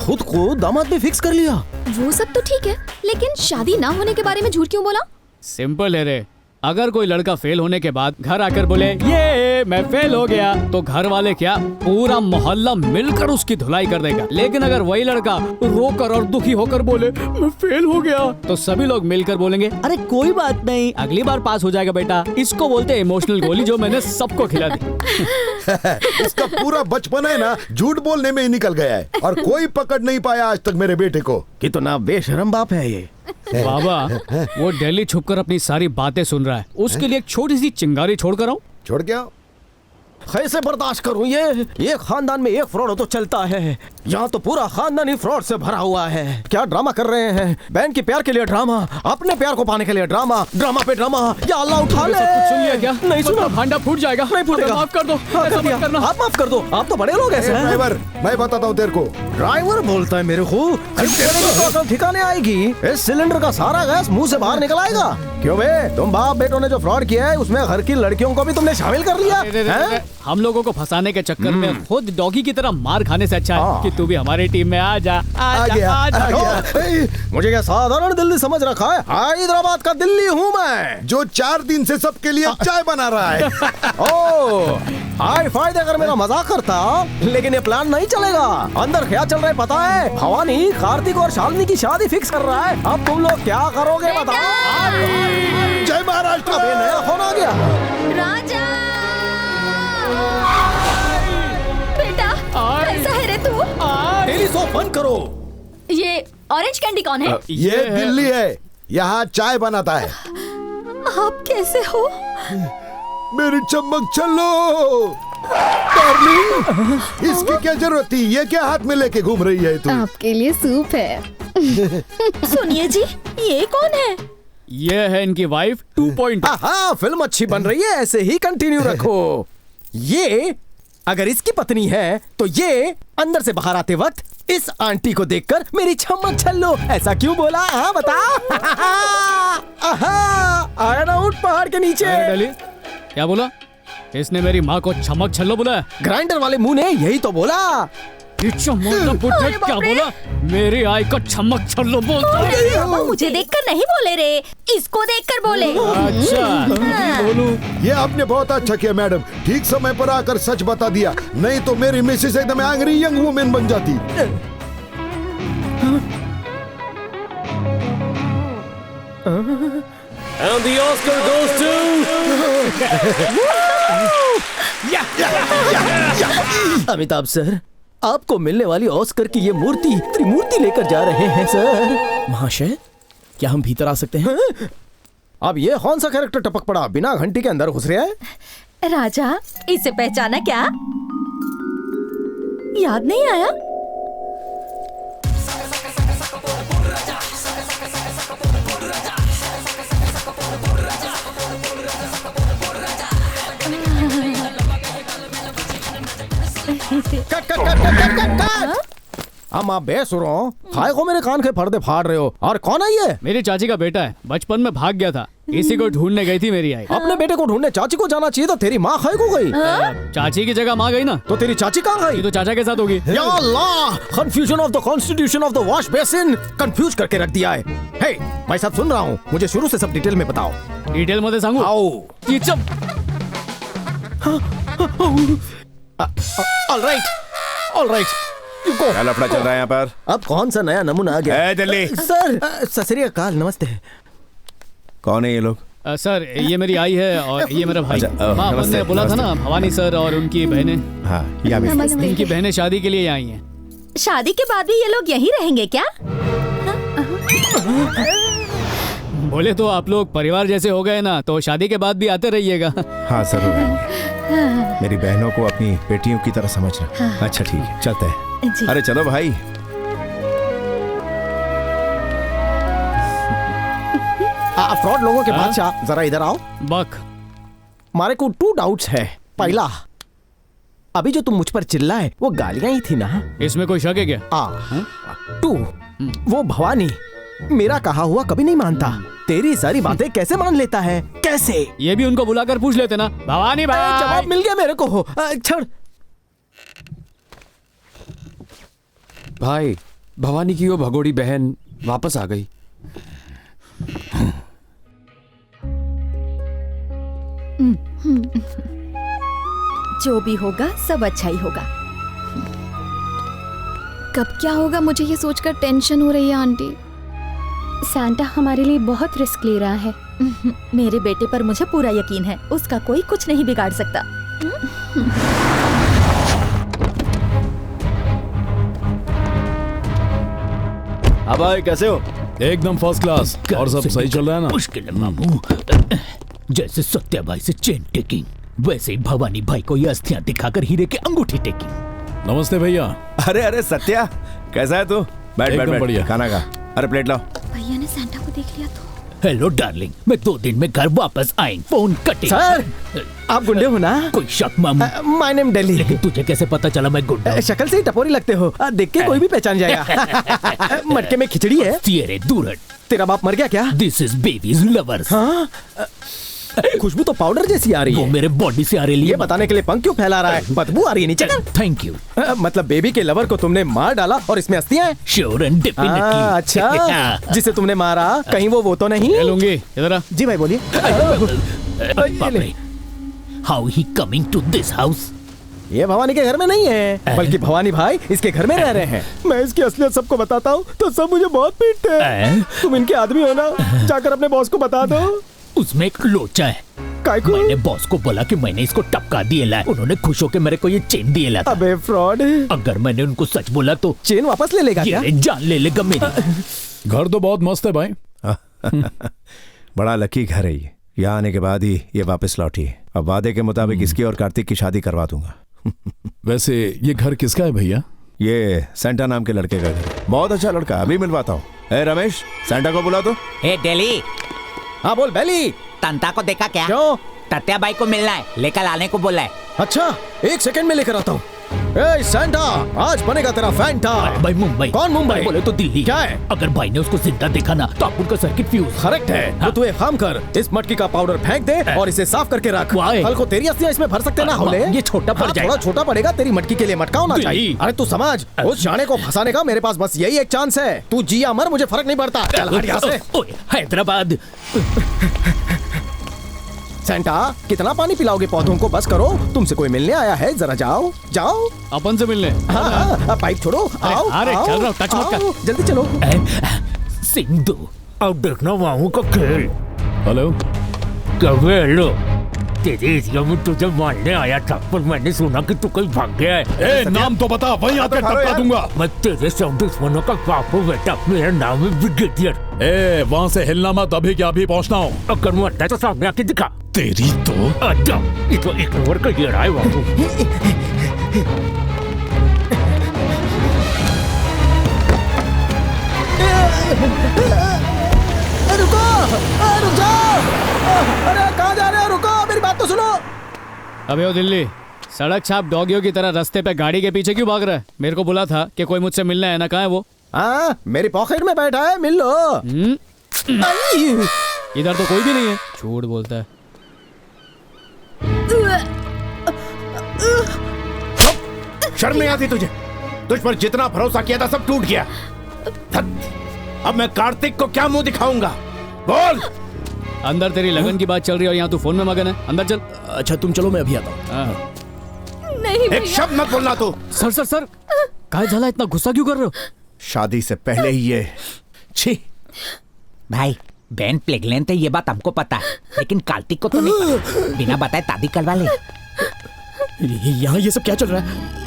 खुद को दामाद में फिक्स कर लिया? वो सब तो ठीक है, लेकिन शादी ना होने के बारे में झूठ क्यों बोला? सिंपल है रे, अगर कोई लड़का फेल होने के बाद घर आकर बोले ये मैं फेल हो गया, तो घर वाले क्या पूरा मोहल्ला मिलकर उसकी धुलाई कर देगा। लेकिन अगर वही लड़का रोकर और दुखी होकर बोले मैं फेल हो गया, तो सभी लोग मिलकर बोलेंगे अरे कोई बात नहीं, अगली बार पास हो जाएगा बेटा। इसको बोलते हैं इमोशनल गोली, जो मैंने सबको खिला दी। इसका पूरा बचपन है ना झूठ बोलने में ही निकल गया है, और कोई पकड़ नहीं पाया आज तक मेरे बेटे को। कितना बेशरम बाप है ये। बाबा वो दिल्ली छुपकर अपनी सारी बातें सुन रहा है, उसके लिए एक छोटी सी चिंगारी छोड़कर आऊं। छोड़ क्या कैसे बर्दाश्त करूं ये खानदान में एक फ्रॉड तो चलता है, यहाँ तो पूरा खानदान ही फ्रॉड से भरा हुआ है। क्या ड्रामा कर रहे हैं, बहन के प्यार के लिए ड्रामा, अपने प्यार को पाने के लिए ड्रामा, ड्रामा पे ड्रामा। या अल्लाह उठा ले। सुन लिया क्या? नहीं सुना। भांडा फूट जाएगा। नहीं फूटेगा। माफ कर दो। ऐसा मत करना। आप माफ कर दो, आप तो बड़े लोग ऐसे हैं। ड्राइवर मैं बताता हूँ तेरे को। ड्राइवर बोलता है मेरे को, ठिकाने आएगी। इस सिलेंडर का सारा गैस मुंह से बाहर निकल आएगा। क्यों बे, तुम बाप बेटों ने जो फ्रॉड किया है उसमें घर की लड़कियों को भी तुमने शामिल कर लिया। हम लोगों को फंसाने के चक्कर में खुद डॉगी की तरह मार खाने से अच्छा है कि तू भी हमारी टीम में आ जा। आ गया। मुझे क्या साधारण दिल्ली समझ रखा है? हैदराबाद का दिल्ली हूँ मैं, जो 4 दिन से सबके लिए चाय बना रहा है। ओ हाई फाई देकर मेरा मजाक करता, लेकिन ये प्लान नहीं चलेगा। अंदर क्या चल रहा है पता है? भवानी कार्तिक और शालिनी की शादी फिक्स कर रहा है। अब तुम लोग क्या करोगे बताओ? जय महाराष्ट्र। अबे नया फोन आ गया। राजा बेटा कैसा है रे तू? टेलीसोप बंद करो। ये ऑरेंज कैंडी कौन है? ये दिल्ली है, यहाँ चाय बनाता है। आप कैसे हो? मेरी चमक चलो डार्लिंग, इसकी क्या जरूरत थी? ये क्या हाथ में लेके घूम रही है तू? आपके लिए सूप है। सुनिए जी, ये कौन है? ये है इनकी वाइफ 2.0। हाँ, फिल्म अच्छी बन रही है, ऐसे ही कंटिन्यू रखो। ये अगर इसकी पत्नी है तो ये अंदर से बाहर आते वक्त इस आंटी को देखकर मेरी चमक छल्लो ऐसा क्यों बोला? हाँ बता। आया ना उठ पहाड़ के नीचे। क्या बोला? इसने मेरी माँ को चमक छल्लो बोला? ग्राइंडर वाले मुंह ने यही तो बोला। क्या बोला? मेरी आई को चमक छल्लो बोलता। मुझे देखकर नहीं बोले रे, इसको देखकर बोले। अच्छा बोलूं? ये आपने बहुत अच्छा किया मैडम, ठीक समय पर आकर सच बता दिया, नहीं तो मेरी मिसेस एकदम एंग्री यंग वुमेन बन जाती। And the Oscar goes to Amitabh sir, आपको मिलने वाली ऑस्कर की ये मूर्ति त्रिमूर्ति लेकर जा रहे हैं सर। महाशय क्या हम भीतर आ सकते हैं? अब ये कौन सा कैरेक्टर टपक पड़ा, बिना घंटी के अंदर घुस रहा है? राजा इसे पहचाना क्या? याद नहीं आया? हम आप बेसुरों, खाए को मेरे कान के पर्दे फाड़ रहे हो। और कौन है ये? मेरी चाची का बेटा है, बचपन में भाग गया था, इसी को ढूंढने गई थी मेरी आई। अपने बेटे को ढूंढने चाची को जाना चाहिए था, तेरी माँ खाए को गई। चाची की जगह माँ गई ना। तो तेरी चाची कहाँ गई? तो चाचा के साथ होगी। या Allah, confusion of the constitution of the wash basin confuse करके रख दिया है। हे, मैं सब सुन रहा हूँ, मुझे शुरू से सब डिटेल में बताओ। डिटेल में सांगू? आओ। ऑलराइट। क्या लफड़ा चल रहा है यहाँ पर? अब कौन सा नया नमूना आ गया? दिल्ली सर, सत श्री अकाल, नमस्ते। कौन है ये लोग? सर ये मेरी आई है और ये मेरा भाई। माँ अपन नमस्ते, ने बोला था ना, भवानी सर और उनकी बहनें। हाँ, इनकी बहनें शादी के लिए आई हैं। शादी के बाद भी ये लोग यहीं रहेंगे क्या? बोले तो आप लोग परिवार जैसे हो गए ना, तो शादी के बाद भी आते रहिएगा। हाँ जरूर। मेरी बहनों को अपनी बेटियों की तरह समझना। अच्छा ठीक है, चलते हैं। अरे चलो भाई। फ्रॉड लोगों के बादशाह, जरा इधर आओ। बक, मारे को 2 डाउट्स है। पहला, अभी जो तुम मुझ पर चिल्लाए वो गालियां ही थी ना? इसमें कोई शक है क्या? 2, वो भवानी मेरा कहा हुआ कभी नहीं मानता, तेरी सारी बातें कैसे मान लेता है? कैसे? ये भी उनको बुलाकर पूछ लेते ना। भवानी भाई, जवाब मिल गया मेरे को। छोड़ भाई, भवानी की वो भगोड़ी बहन वापस आ गई। जो भी होगा सब अच्छा ही होगा। कब क्या होगा मुझे ये सोचकर टेंशन हो रही है आंटी। सांता हमारे लिए बहुत रिस्क ले रहा है। मेरे बेटे पर मुझे पूरा यकीन है, उसका कोई कुछ नहीं बिगाड़ सकता। अब भाई कैसे हो? एकदम फर्स्ट क्लास। और सब सही चल रहा है ना? मुश्किल है मामू। जैसे सत्या भाई से चेन टेकिंग, वैसे ही भवानी भाई को ये अस्थियां दिखाकर हीरे की अंगूठी टेकिंग। नमस्ते भैया। अरे अरे सत्या, कैसा है तू? बैठ बैठ बैठ, बढ़िया। खाना खा। अरे प्लेट लाओ। भैया ने सांता को देख लिया तो। हेलो डार्लिंग, मैं 2 दिन में घर वापस आएंगे। Phone cutting. सर, आप गुंडे हो ना? कोई शक मामू? My name Delhi. लेकिन तुझे कैसे पता चला मैं गुंडा हूं? शक्ल से ही टपोरी लगते हो, देख के कोई भी पहचान जाएगा। मटके में खिचड़ी है। तेरे दूर हट। तेरा बाप मर गया क्या? This is babies lovers. हाँ? खुशबू तो पाउडर जैसी आ रही है। वो मेरे बॉडी से आ रही है। ये बताने के लिए पंख क्यों फैला रहा है? बदबू आ रही है नीचे का। Thank you. मतलब बेबी के लवर को तुमने मार डाला और इसमें अस्थियां हैं? Sure and definitely. अच्छा, जिसे तुमने मारा कहीं वो तो नहीं? लूंगी इधर आ। जी भाई बोलिए। How he coming to this house? ये भवानी के घर में नहीं है, बल्कि भवानी भाई इसके घर में रह रहे हैं। मैं इसकी असलियत सबको बताता हूँ तो सब मुझे बहुत पीटते हैं। तुम इनके आदमी हो ना, जाकर अपने बॉस को बता दो। उसमें एक लोचा है। मैंने बॉस को बोला कि मैंने इसको टपका दिए ला। उन्होंने खुश होकर मेरे को ये चेन दिए ला। अबे फ्रॉड। अगर मैंने उनको सच बोला तो चेन वापस ले लेगा क्या? जान ले लेगा मेरी। घर तो बहुत मस्त है भाई। बड़ा लकी घर है ये। यहाँ आने के बाद ही ये वापस लौटी है। अब वादे के मुताबिक इसकी और कार्तिक की शादी करवा दूंगा। वैसे ये घर किसका है भैया? ये सेंटा नाम के लड़के का घर। बहुत अच्छा लड़का, अभी मिलवाता हूँ। रमेश, सेंटा को बुला दो। हे डेली। हाँ बोल बेली। तंता को देखा क्या? क्यों? तत्या भाई को मिलना है, लेकर आने को बोला है। अच्छा, 1 सेकंड में लेकर आता हूँ। ए सेंटा, आज बनेगा तेरा फैंटा। भाई मुंबई। कौन मुंबई? बोले तो दिल्ली। क्या है? अगर भाई ने उसको जिंदा देखा ना तो आप उनका सर्किट फ्यूज। करेक्ट है। तो तू एक काम कर, इस मटकी का पाउडर फेंक दे और इसे साफ करके रख। कल को तेरी अस्थियां इसमें भर सकते ना होले। ये छोटा पड़ जाएगा। थोड़ा छोटा पड़ेगा, तेरी मटकी के लिए मटका होना चाहिए। अरे तू समझ, उस जाने को फंसाने का मेरे पास बस यही एक चांस है। तू जी या मर, मुझे फर्क नहीं पड़ता। चल हट यहाँ से। हैदराबाद। सेंटा, कितना पानी पिलाओगे पौधों को? बस करो, तुमसे कोई मिलने आया है, जरा जाओ जाओ। अपन से मिलने? हाँ, पाइप छोड़ो। आओ, अरे आओ, चल रहा हूँ, टच मत कर। जल्दी चलो। सिंधु, अब देखना मामू का खेल। हेलो। कभी हेलो। तेरे एरिया में तुझे मारने आया था, पर मैंने सुना कि तू कहीं भाग गया है। ए, नाम तो बता, वहीं आकर टपका दूंगा। मैं तेरे सब दुश्मनों का बाप हूँ बेटा, मेरा नाम है ब्रिगेडियर। ए, वहाँ से हिलना मत, अभी क्या अभी पहुँचना हो। अगर मरता है तो सामने आके दिखा। तेरी तो अच्छा, ये तो एक नंबर का ये रहा है बाबू। रुको, रुक जाओ। अरे कहाँ जा रहे हो? रुको, मेरी बात तो सुनो। अबे ओ दिल्ली, सड़क छाप डॉगियों की तरह रास्ते पे गाड़ी के पीछे क्यों भाग रहा है? मेरे को बोला था कि कोई मुझसे मिलना है ना, कहाँ है वो? हाँ, मेरी पॉकेट में बैठा है, मिल लो। इधर तो कोई भी नहीं है। झूठ बोलता है। शर्म नहीं आती तुझे? तुझ पर जितना भरोसा किया था सब टूट गया। अब मैं कार्तिक को क्या मुंह दिखाऊंगा? बोल। अंदर तेरी लगन की बात चल रही है और यहाँ तू फोन में मगन है। अंदर चल। अच्छा तुम चलो, मैं अभी आता हूँ। नहीं एक शब्द मत बोलना तू। सर सर सर, काय झाला, इतना गुस्सा क्यों कर रहे हो? शादी से पहले ही ये छी। भाई बहन प्रेग्नेंट है, ये बात हमको पता है, लेकिन कार्तिक को तो नहीं पता। बिना बताए शादी करवा ले। यहाँ ये सब क्या चल रहा है?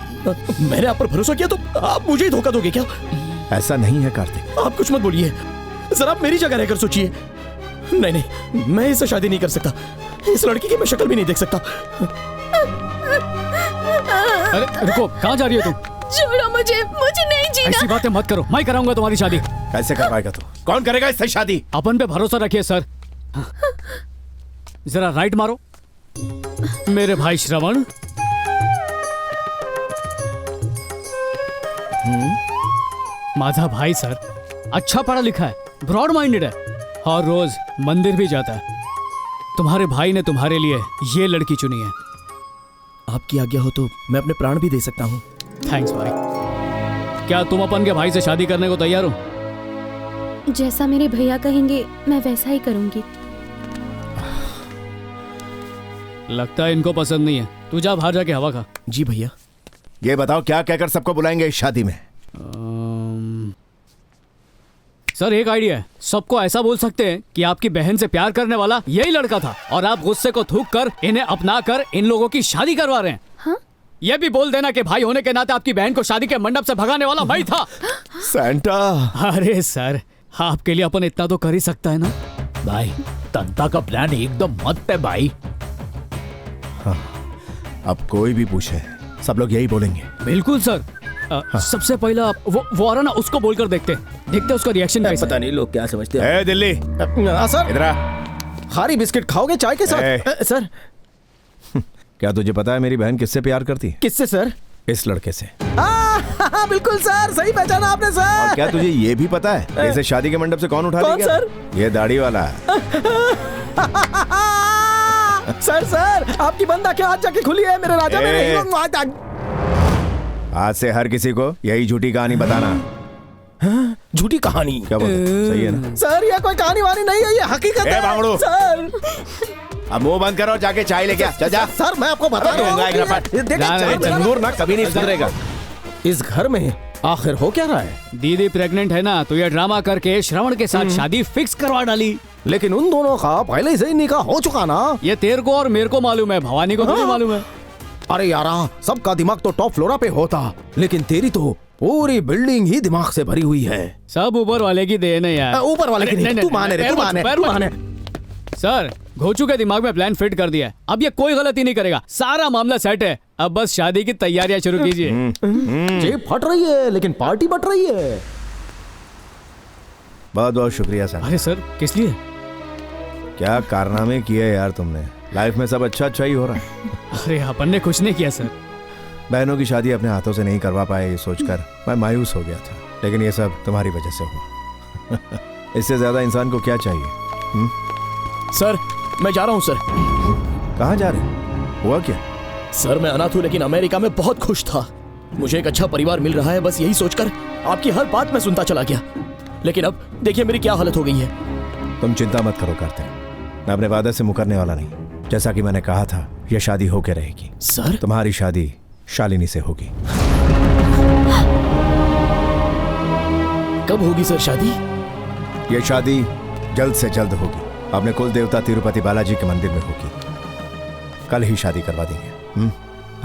मैंने आप पर भरोसा किया तो आप मुझे ही धोखा दोगे क्या? ऐसा नहीं है कार्तिक। आप कुछ मत बोलिए, जरा आप मेरी जगह रहकर सोचिए। नहीं नहीं, मैं इससे शादी नहीं कर सकता। इस लड़की की मैं शक्ल भी नहीं देख सकता। अरे रुको, कहाँ जा रही हो तुम? छोड़ो मुझे, मुझे नहीं जीना। ऐसी बातें मत करो, मैं कराऊंगा तुम्हारी शादी। कैसे करवाएगा तू? कौन करेगा इससे शादी? अपन पे भरोसा रखिए सर। जरा राइट मारो। मेरे भाई श्रवण। माझा भाई सर अच्छा पढ़ा लिखा है, ब्रॉड माइंडेड है और रोज मंदिर भी जाता है। तुम्हारे भाई ने तुम्हारे लिए ये लड़की चुनी है। आपकी आज्ञा हो तो मैं अपने प्राण भी दे सकता हूँ। थैंक्स भाई। क्या तुम अपन के भाई से शादी करने को तैयार हो? जैसा मेरे भैया कहेंगे मैं वैसा ही करूंगी। लगता है इनको पसंद नहीं है। तू जा बाहर जाके हवा खा। जी भैया। ये बताओ क्या कहकर सबको बुलाएंगे इस शादी में? सर एक आइडिया है। सबको ऐसा बोल सकते हैं कि आपकी बहन से प्यार करने वाला यही लड़का था और आप गुस्से को थूक कर इन्हें अपना कर इन लोगों की शादी करवा रहे हैं। हाँ? ये भी बोल देना कि भाई होने के नाते आपकी बहन को शादी के मंडप से भगाने वाला मैं था। सैंटा। अरे सर, आपके लिए अपन इतना तो कर ही सकता है ना। भाई तंता का प्लान एकदम मस्त है भाई। हाँ, अब कोई भी पूछे सब लोग यही बोलेंगे। बिल्कुल सर। सबसे पहला वो आ रहा ना, उसको बोलकर देखते उसका रिएक्शन कैसा। पता नहीं लोग क्या समझते हैं। ए दिल्ली, सर इधर आ। खारी बिस्किट खाओगे चाय के साथ? सर क्या तुझे पता है मेरी बहन किससे प्यार करती है? किससे सर? इस लड़के से। बिल्कुल सर, सही पहचाना आपने सर। और क्या तुझे ये भी पता है इसे शादी के मंडप से कौन उठा ले गया? सर? ये दाढ़ी वाला। सर आपकी बंद आंखें आज जाके खुली है मेरे राजा, मेरे हीरो। आज से हर किसी को यही झूठी कहानी बताना। झूठी कहानी? क्या बोलते? सही है ना? सर ये कोई कहानी वानी नहीं है, ये हकीकत है। भांगड़ू। सर अब मुंह बंद करो, जाके चाय लेके आ। चल जा। सर मैं आपको बता रहा हूँ, जंगूर ना कभी नहीं सुधरेगा। इस घर में आखिर हो क्या रहा है? दीदी प्रेग्नेंट है ना, तो ये ड्रामा करके श्रवण के साथ शादी फिक्स करवा डाली। लेकिन उन दोनों का पहले से ही निकाह हो चुका ना। ये तेरे को और मेरे को मालूम है, भवानी को थोड़ी मालूम है। अरे यारा, सबका दिमाग तो टॉप फ्लोरा पे होता, लेकिन तेरी तो पूरी बिल्डिंग ही दिमाग से भरी हुई है। सब ऊपर वाले की देन है यार। ऊपर वाले की नहीं, तू माने रे, तू माने। सर घोचू के दिमाग में प्लान फिट कर दिया है, अब ये कोई गलती नहीं करेगा, सारा मामला सेट है। अब बस शादी की तैयारियां शुरू कीजिए। जेब फट रही है लेकिन पार्टी बट रही है। बहुत बहुत शुक्रिया सर। अरे सर किस लिए? क्या कारनामे किए यार तुमने। लाइफ में सब अच्छा ही हो रहा है। अरे अपन ने कुछ नहीं किया सर। बहनों की शादी अपने हाथों से नहीं करवा पाए ये सोचकर मैं मायूस हो गया था, लेकिन ये सब तुम्हारी वजह से हुआ। इससे ज्यादा इंसान को क्या चाहिए? सर मैं जा रहा हूँ सर। कहाँ जा रहे? हुआ क्या? सर मैं अनाथ हूँ लेकिन अमेरिका में बहुत खुश था। मुझे एक अच्छा परिवार मिल रहा है, बस यही सोचकर आपकी हर बात मैं सुनता चला गया। लेकिन अब देखिए मेरी क्या हालत हो गई है। तुम चिंता मत करो कार्तिक, मैं अपने वादे से मुकरने वाला नहीं। जैसा कि मैंने कहा था, यह शादी होके रहेगी। सर तुम्हारी शादी शालिनी से होगी। कब होगी सर शादी? यह शादी जल्द से जल्द होगी, अपने कुल देवता तिरुपति बालाजी के मंदिर में होगी। कल ही शादी करवा देंगे।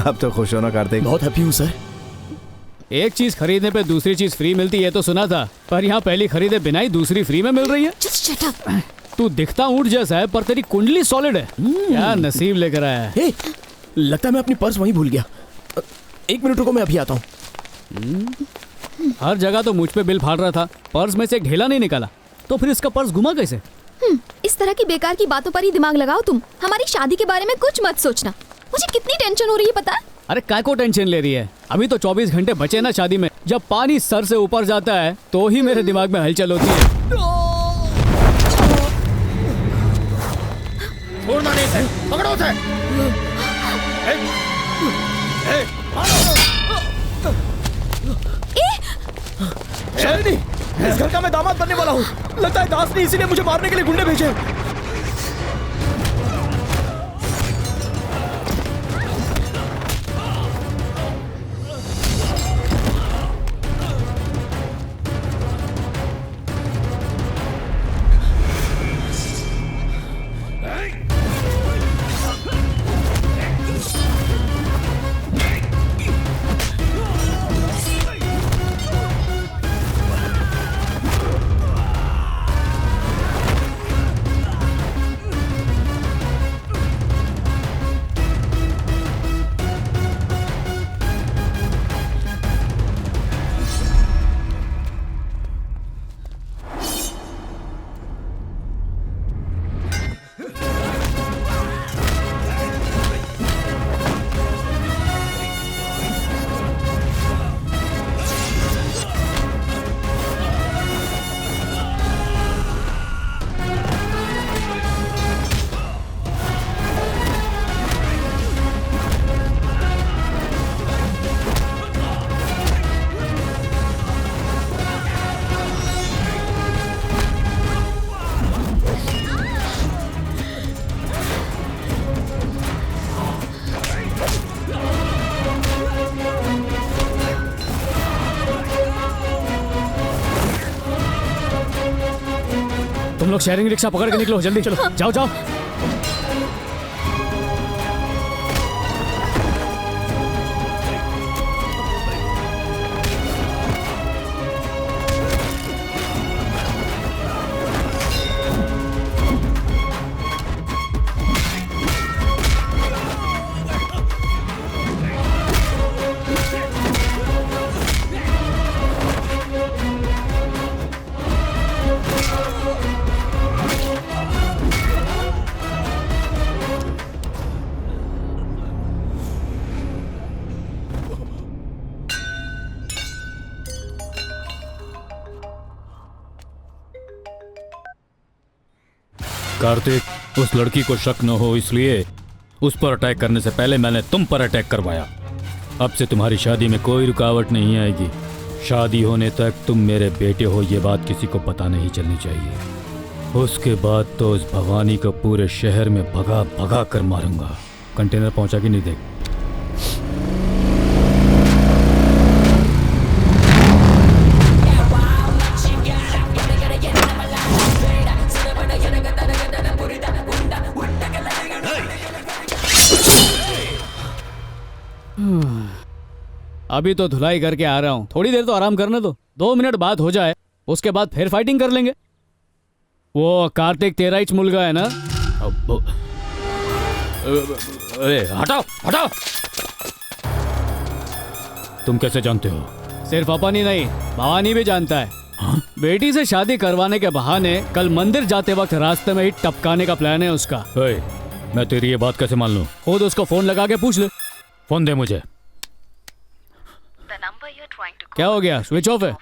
अब तो खुश होना कार्तिक। बहुत हैप्पी हूँ सर। एक चीज खरीदने पे दूसरी चीज फ्री मिलती है तो सुना था, पर यहाँ पहली खरीदे बिना ही दूसरी फ्री में मिल रही है। Just shut up. तू दिखता ऊंट जैसा है पर तेरी कुंडली सॉलिड है। क्या नसीब लेकर आया है। हे, लगता है मैं अपनी पर्स वहीं भूल गया। 1 मिनट रुको, मैं अभी आता हूँ। हर जगह तो मुझ पे बिल फाड़ रहा था, पर्स में से एक ढेला नहीं निकाला, तो फिर इसका पर्स घुमा कैसे? इस तरह की बेकार की बातों पर ही दिमाग लगाओ तुम। हमारी शादी के बारे में कुछ मत सोचना। मुझे कितनी टेंशन हो रही है पता है? अरे काय को टेंशन ले रही है? अभी तो 24 घंटे बचे ना शादी में। जब पानी सर से ऊपर जाता है तो ही मेरे दिमाग में हलचल होती है। छोड़ना नहीं है, पकड़ो उसे। शालिनी, इस घर का मैं दामाद बनने वाला हूँ। लगता है दास ने इसीलिए मुझे मारने के लिए गुंडे भेजे। तुम लोग शेयरिंग रिक्शा पकड़ के निकलो, जल्दी चलो, जाओ जाओ। कार्तिक, उस लड़की को शक न हो इसलिए उस पर अटैक करने से पहले मैंने तुम पर अटैक करवाया। अब से तुम्हारी शादी में कोई रुकावट नहीं आएगी। शादी होने तक तुम मेरे बेटे हो, ये बात किसी को पता नहीं चलनी चाहिए। उसके बाद तो उस भवानी को पूरे शहर में भगा भगा कर मारूंगा। कंटेनर पहुंचा कि नहीं देख। अभी तो धुलाई करके आ रहा हूँ, थोड़ी देर तो आराम करने दो। 2 मिनट बाद हो जाए, उसके बाद फिर फाइटिंग कर लेंगे। वो कार्तिक तेरा ही मुलगा है ना? अरे हटाओ हटाओ। तुम कैसे जानते हो? सिर्फ अपन ही नहीं, भवानी भी जानता है। हाँ? बेटी से शादी करवाने के बहाने कल मंदिर जाते वक्त रास्ते में ही टपकाने का प्लान है उसका। मैं तेरी ये बात कैसे मान लूं? खुद उसको फोन लगा के पूछ ले। फोन दे मुझे। क्या हो गया, स्विच ऑफ है?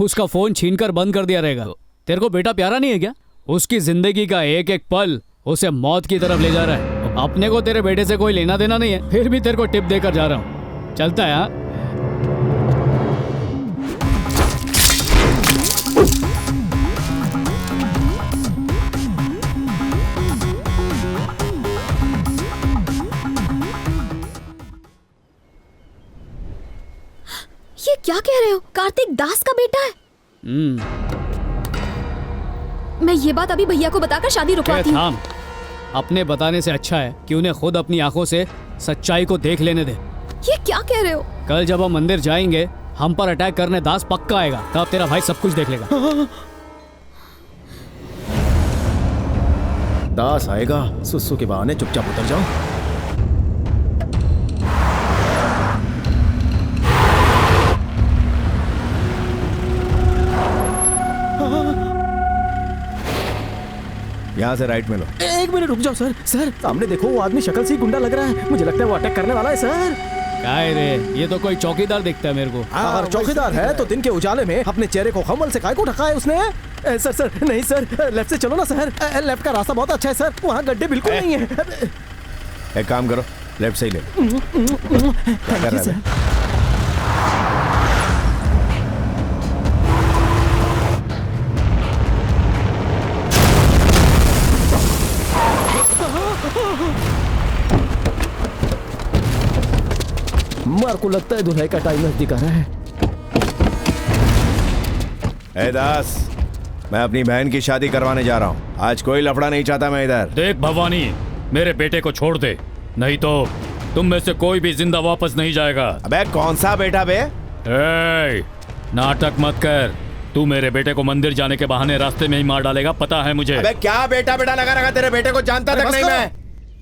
उसका फोन छीनकर बंद कर दिया रहेगा। तेरे को बेटा प्यारा नहीं है क्या? उसकी जिंदगी का एक एक पल उसे मौत की तरफ ले जा रहा है। अपने को तेरे बेटे से कोई लेना देना नहीं है, फिर भी तेरे को टिप देकर जा रहा हूँ। चलता है? हाँ, ये क्या कह रहे हो? कार्तिक दास का बेटा है? मैं ये बात अभी भैया को बताकर शादी रुकवाती हूँ। अपने बताने से अच्छा है कि उन्हें खुद अपनी आंखों से सच्चाई को देख लेने दे। ये क्या कह रहे हो? कल जब हम मंदिर जाएंगे, हम पर अटैक करने दास पक्का आएगा, तब तेरा भाई सब कुछ देख लेगा। दास आएगा, सुसु के बहाने चुपचाप उतर जाओ। यहाँ से राइट में लो। 1 मिनट रुक जाओ सर। सर सामने देखो, वो आदमी शक्ल से ही गुंडा लग रहा है। मुझे लगता है वो अटैक करने वाला है सर। क्या है रे, ये तो कोई चौकीदार दिखता है मेरे को। अगर चौकीदार है तो दिन के उजाले में अपने चेहरे को खम्बल से काय को ढका है उसने? सर सर नहीं सर, लेफ्ट से चलो ना सर। लेफ्ट का रास्ता बहुत अच्छा है सर, वहाँ गड्ढे बिल्कुल नहीं है। एक काम करो, लेफ्ट से ही ले लो। क्या कर रहा है? मार को लगता है दुल्हन का टाइम नजदीक आ रहा है। ए दास, मैं अपनी बहन की शादी करवाने जा रहा हूँ। आज कोई लफड़ा नहीं चाहता मैं इधर। देख भवानी, मेरे बेटे को छोड़ दे, नहीं तो तुम में से कोई भी जिंदा वापस नहीं जाएगा। अबे कौन सा बेटा बे? नाटक मत कर। तू मेरे बेटे को मंदिर जाने के बहाने रास्ते में ही मार डालेगा, पता है मुझे। अबे क्या बेटा बेटा लगा रखा? तेरे बेटे को जानता तक नहीं मैं।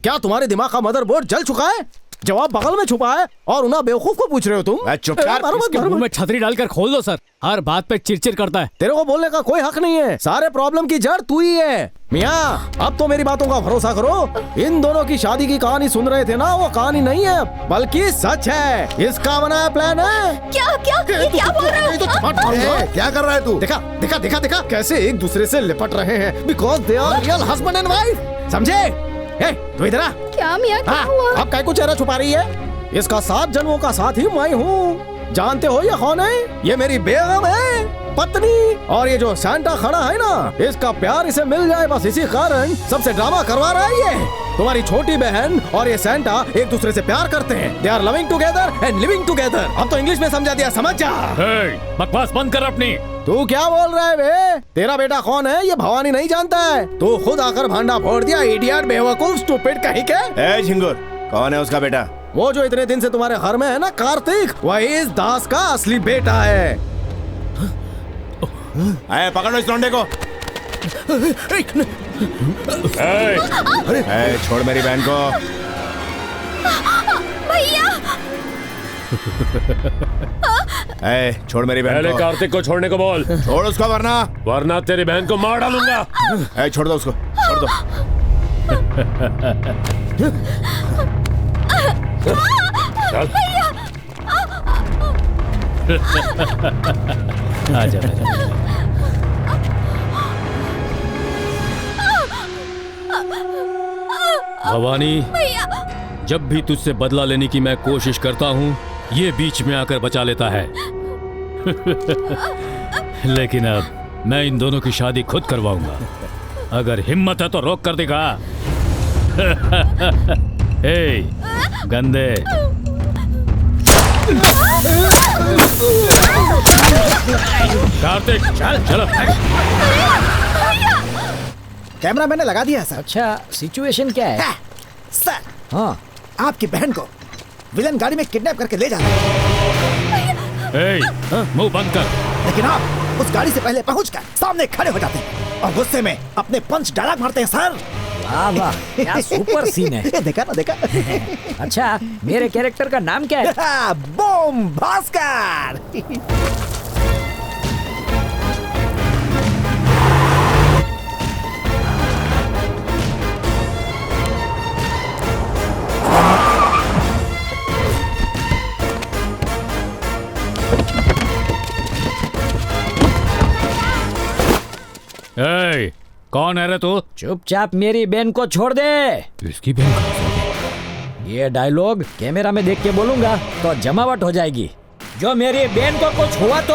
क्या तुम्हारे दिमाग का मदरबोर्ड जल चुका है? जवाब बगल में छुपा है और उन्हें बेवकूफ को पूछ रहे हो तुम? इसके मुंह में छतरी डालकर खोल दो सर, हर बात पे चिरचिर करता है। तेरे को बोलने का कोई हक नहीं है। सारे प्रॉब्लम की जड़ तू ही है। मियाँ, अब तो मेरी बातों का भरोसा करो। इन दोनों की शादी की कहानी सुन रहे थे ना, वो कहानी नहीं है बल्कि सच है। इसका बनाया प्लान है। क्या क्या क्या बोल रहे हो? क्या कर रहा है तू? देखा देखा देखा देखा कैसे एक दूसरे से लिपट रहे हैं, because they are real husband and wife. समझे? तू इधर आ। क्या मियाँ, क्या हुआ? अब काय को चेहरा छुपा रही है? इसका 7 जन्मों का साथ ही मैं हूँ। जानते हो ये कौन है? ये मेरी बेगम है। पत्नी। और ये जो सैंटा खड़ा है ना, इसका प्यार इसे मिल जाए बस इसी कारण सबसे ड्रामा करवा रहा है ये। तुम्हारी छोटी बहन और ये सैंटा एक दूसरे से प्यार करते हैं। They are loving together and living together. अब तो इंग्लिश में समझा दिया, समझ जा। बकवास बंद कर अपनी। तू क्या बोल रहा है बे? तेरा बेटा कौन है ये भवानी नहीं जानता है। तू खुद आकर भांडा फोड़ दिया, इडियट, बेवकूफ, स्टूपिड कहीं के। ए झिंगुर, कौन है उसका बेटा? वो जो इतने दिन से तुम्हारे घर में है ना, कार्तिक, वही इस दास का असली बेटा है। पकड़ो इस लौंडे को। अरे छोड़ मेरी बहन को। भैया छोड़ मेरी बहन पहले को। कार्तिक को छोड़ने को बोल। छोड़ उसको वरना तेरी बहन को मार डालूंगा। छोड़ दो उसको, छोड़ दो। चल। आजा, भवानी, जब भी तुझसे बदला लेने की मैं कोशिश करता हूँ, ये बीच में आकर बचा लेता है। लेकिन अब मैं इन दोनों की शादी खुद करवाऊंगा। अगर हिम्मत है तो रोक कर दिखा। हे गंदे। कार्तिक चलो। कैमरा मैंने लगा दिया सर। अच्छा, सिचुएशन क्या है? सर, हाँ, आपकी बहन को विलन गाड़ी में किडनैप करके ले जा रहा है। मुंह बंद कर। लेकिन आप उस गाड़ी से पहले पहुंचकर सामने खड़े हो जाते हैं और गुस्से में अपने पंच डायलॉग मारते हैं सर। वाह वाह, क्या सुपर सीन है। देखा ना, देखा। अच्छा, मेरे कैरेक्टर का नाम क्या है? बॉम भास्कर। कौन है रे तू? चुपचाप मेरी बहन को छोड़ दे। इसकी बहन? ये डायलॉग कैमरा में देख के बोलूंगा तो जमावट हो जाएगी। जो मेरी बहन को कुछ हुआ तो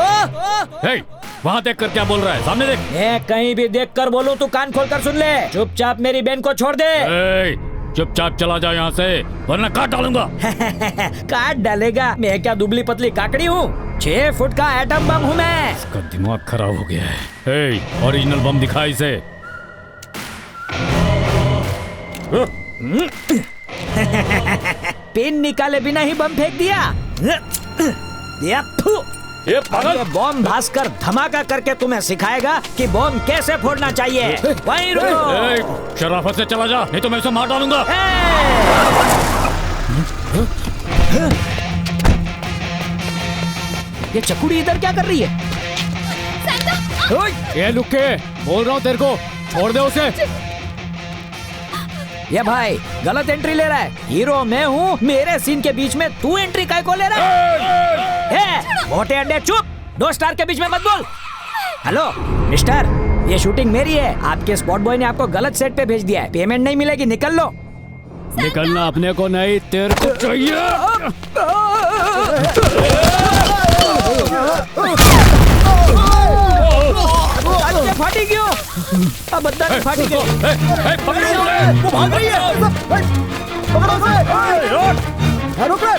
वहाँ देख कर क्या बोल रहा है? सामने देख। मैं कहीं भी देख कर बोलूं तो कान खोल कर सुन ले। चुपचाप मेरी बहन को छोड़ दे। चुपचाप चला जाओ यहाँ से, वरना काट डालूंगा। काट डालेगा? मैं क्या दुबली पतली काकड़ी हूँ? 6 फुट का एटम बम हूँ मैं। इसका दिमाग खराब हो गया है। ओरिजिनल बम दिखा इसे। पिन निकाले बिना ही बम फेंक दिया। ये पागल बॉम्ब भास्कर धमाका करके तुम्हें सिखाएगा कि बॉम्ब कैसे फोड़ना चाहिए। वहीं रुको। शराफत से चला जा, नहीं तो मैं इसे मार डालूंगा। ये चकुड़ी इधर क्या कर रही है? ये लुक के बोल रहा हूँ तेरे को, छोड़ दे उसे। ये भाई गलत एंट्री ले रहा है। हीरो मैं हूँ, मेरे सीन के बीच में तू एंट्री काय को ले रहा है? मोटे अंडे चुप, 2 स्टार के बीच में मत बोल। हेलो मिस्टर, ये शूटिंग मेरी है। आपके स्पॉट बॉय ने आपको गलत सेट पे भेज दिया है। पेमेंट नहीं मिलेगी, निकल लो। निकलना अपने को नहीं, तेरे को चाहिए। फाटी क्यों? अब बद्दा फाटी क्यों? वो भाग रही है। पकड़ो उसे। रुको।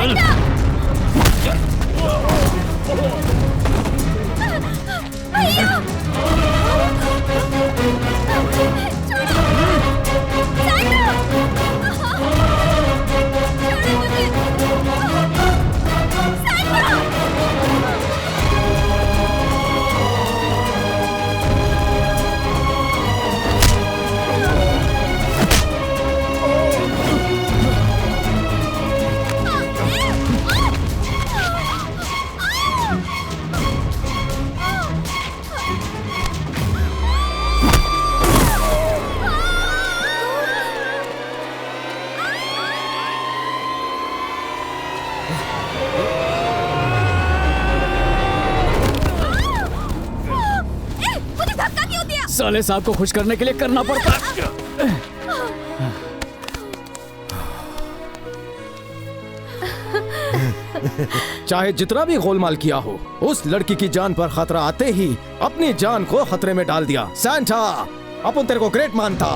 भैया साले साहब को खुश करने के लिए करना पड़ता। चाहे जितना भी गोलमाल किया हो, उस लड़की की जान पर खतरा आते ही अपनी जान को खतरे में डाल दिया। सैंटा, अपन तेरे को ग्रेट मानता।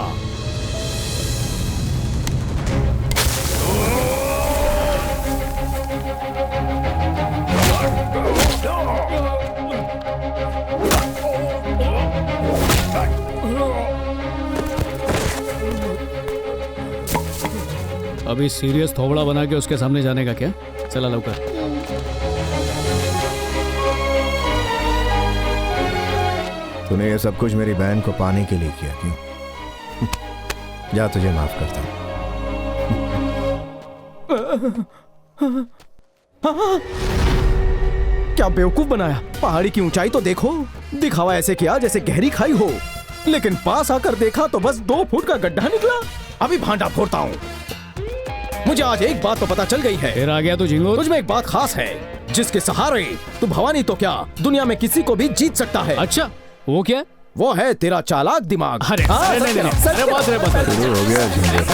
अभी सीरियस थोबड़ा बना के उसके सामने जाने का क्या? चला लौकर। तूने ये सब कुछ मेरी बहन को पाने के लिए किया, क्यों? जा, तुझे माफ करता हूं। क्या बेवकूफ बनाया। पहाड़ी की ऊंचाई तो देखो, दिखावा ऐसे किया जैसे गहरी खाई हो, लेकिन पास आकर देखा तो बस 2 फुट का गड्ढा निकला। अभी भांडा फोड़ता हूँ। मुझे आज एक बात तो पता चल गई है। फिर आ गया तू झिंगुर। तुझ में एक बात खास है, जिसके सहारे तू भवानी तो क्या दुनिया में किसी को भी जीत सकता है। अच्छा, वो क्या? वो है तेरा चालाक दिमाग। अरे, हाँ, नहीं, नहीं, नहीं, अरे बात रे बात। शुरू हो गया झिंगुर।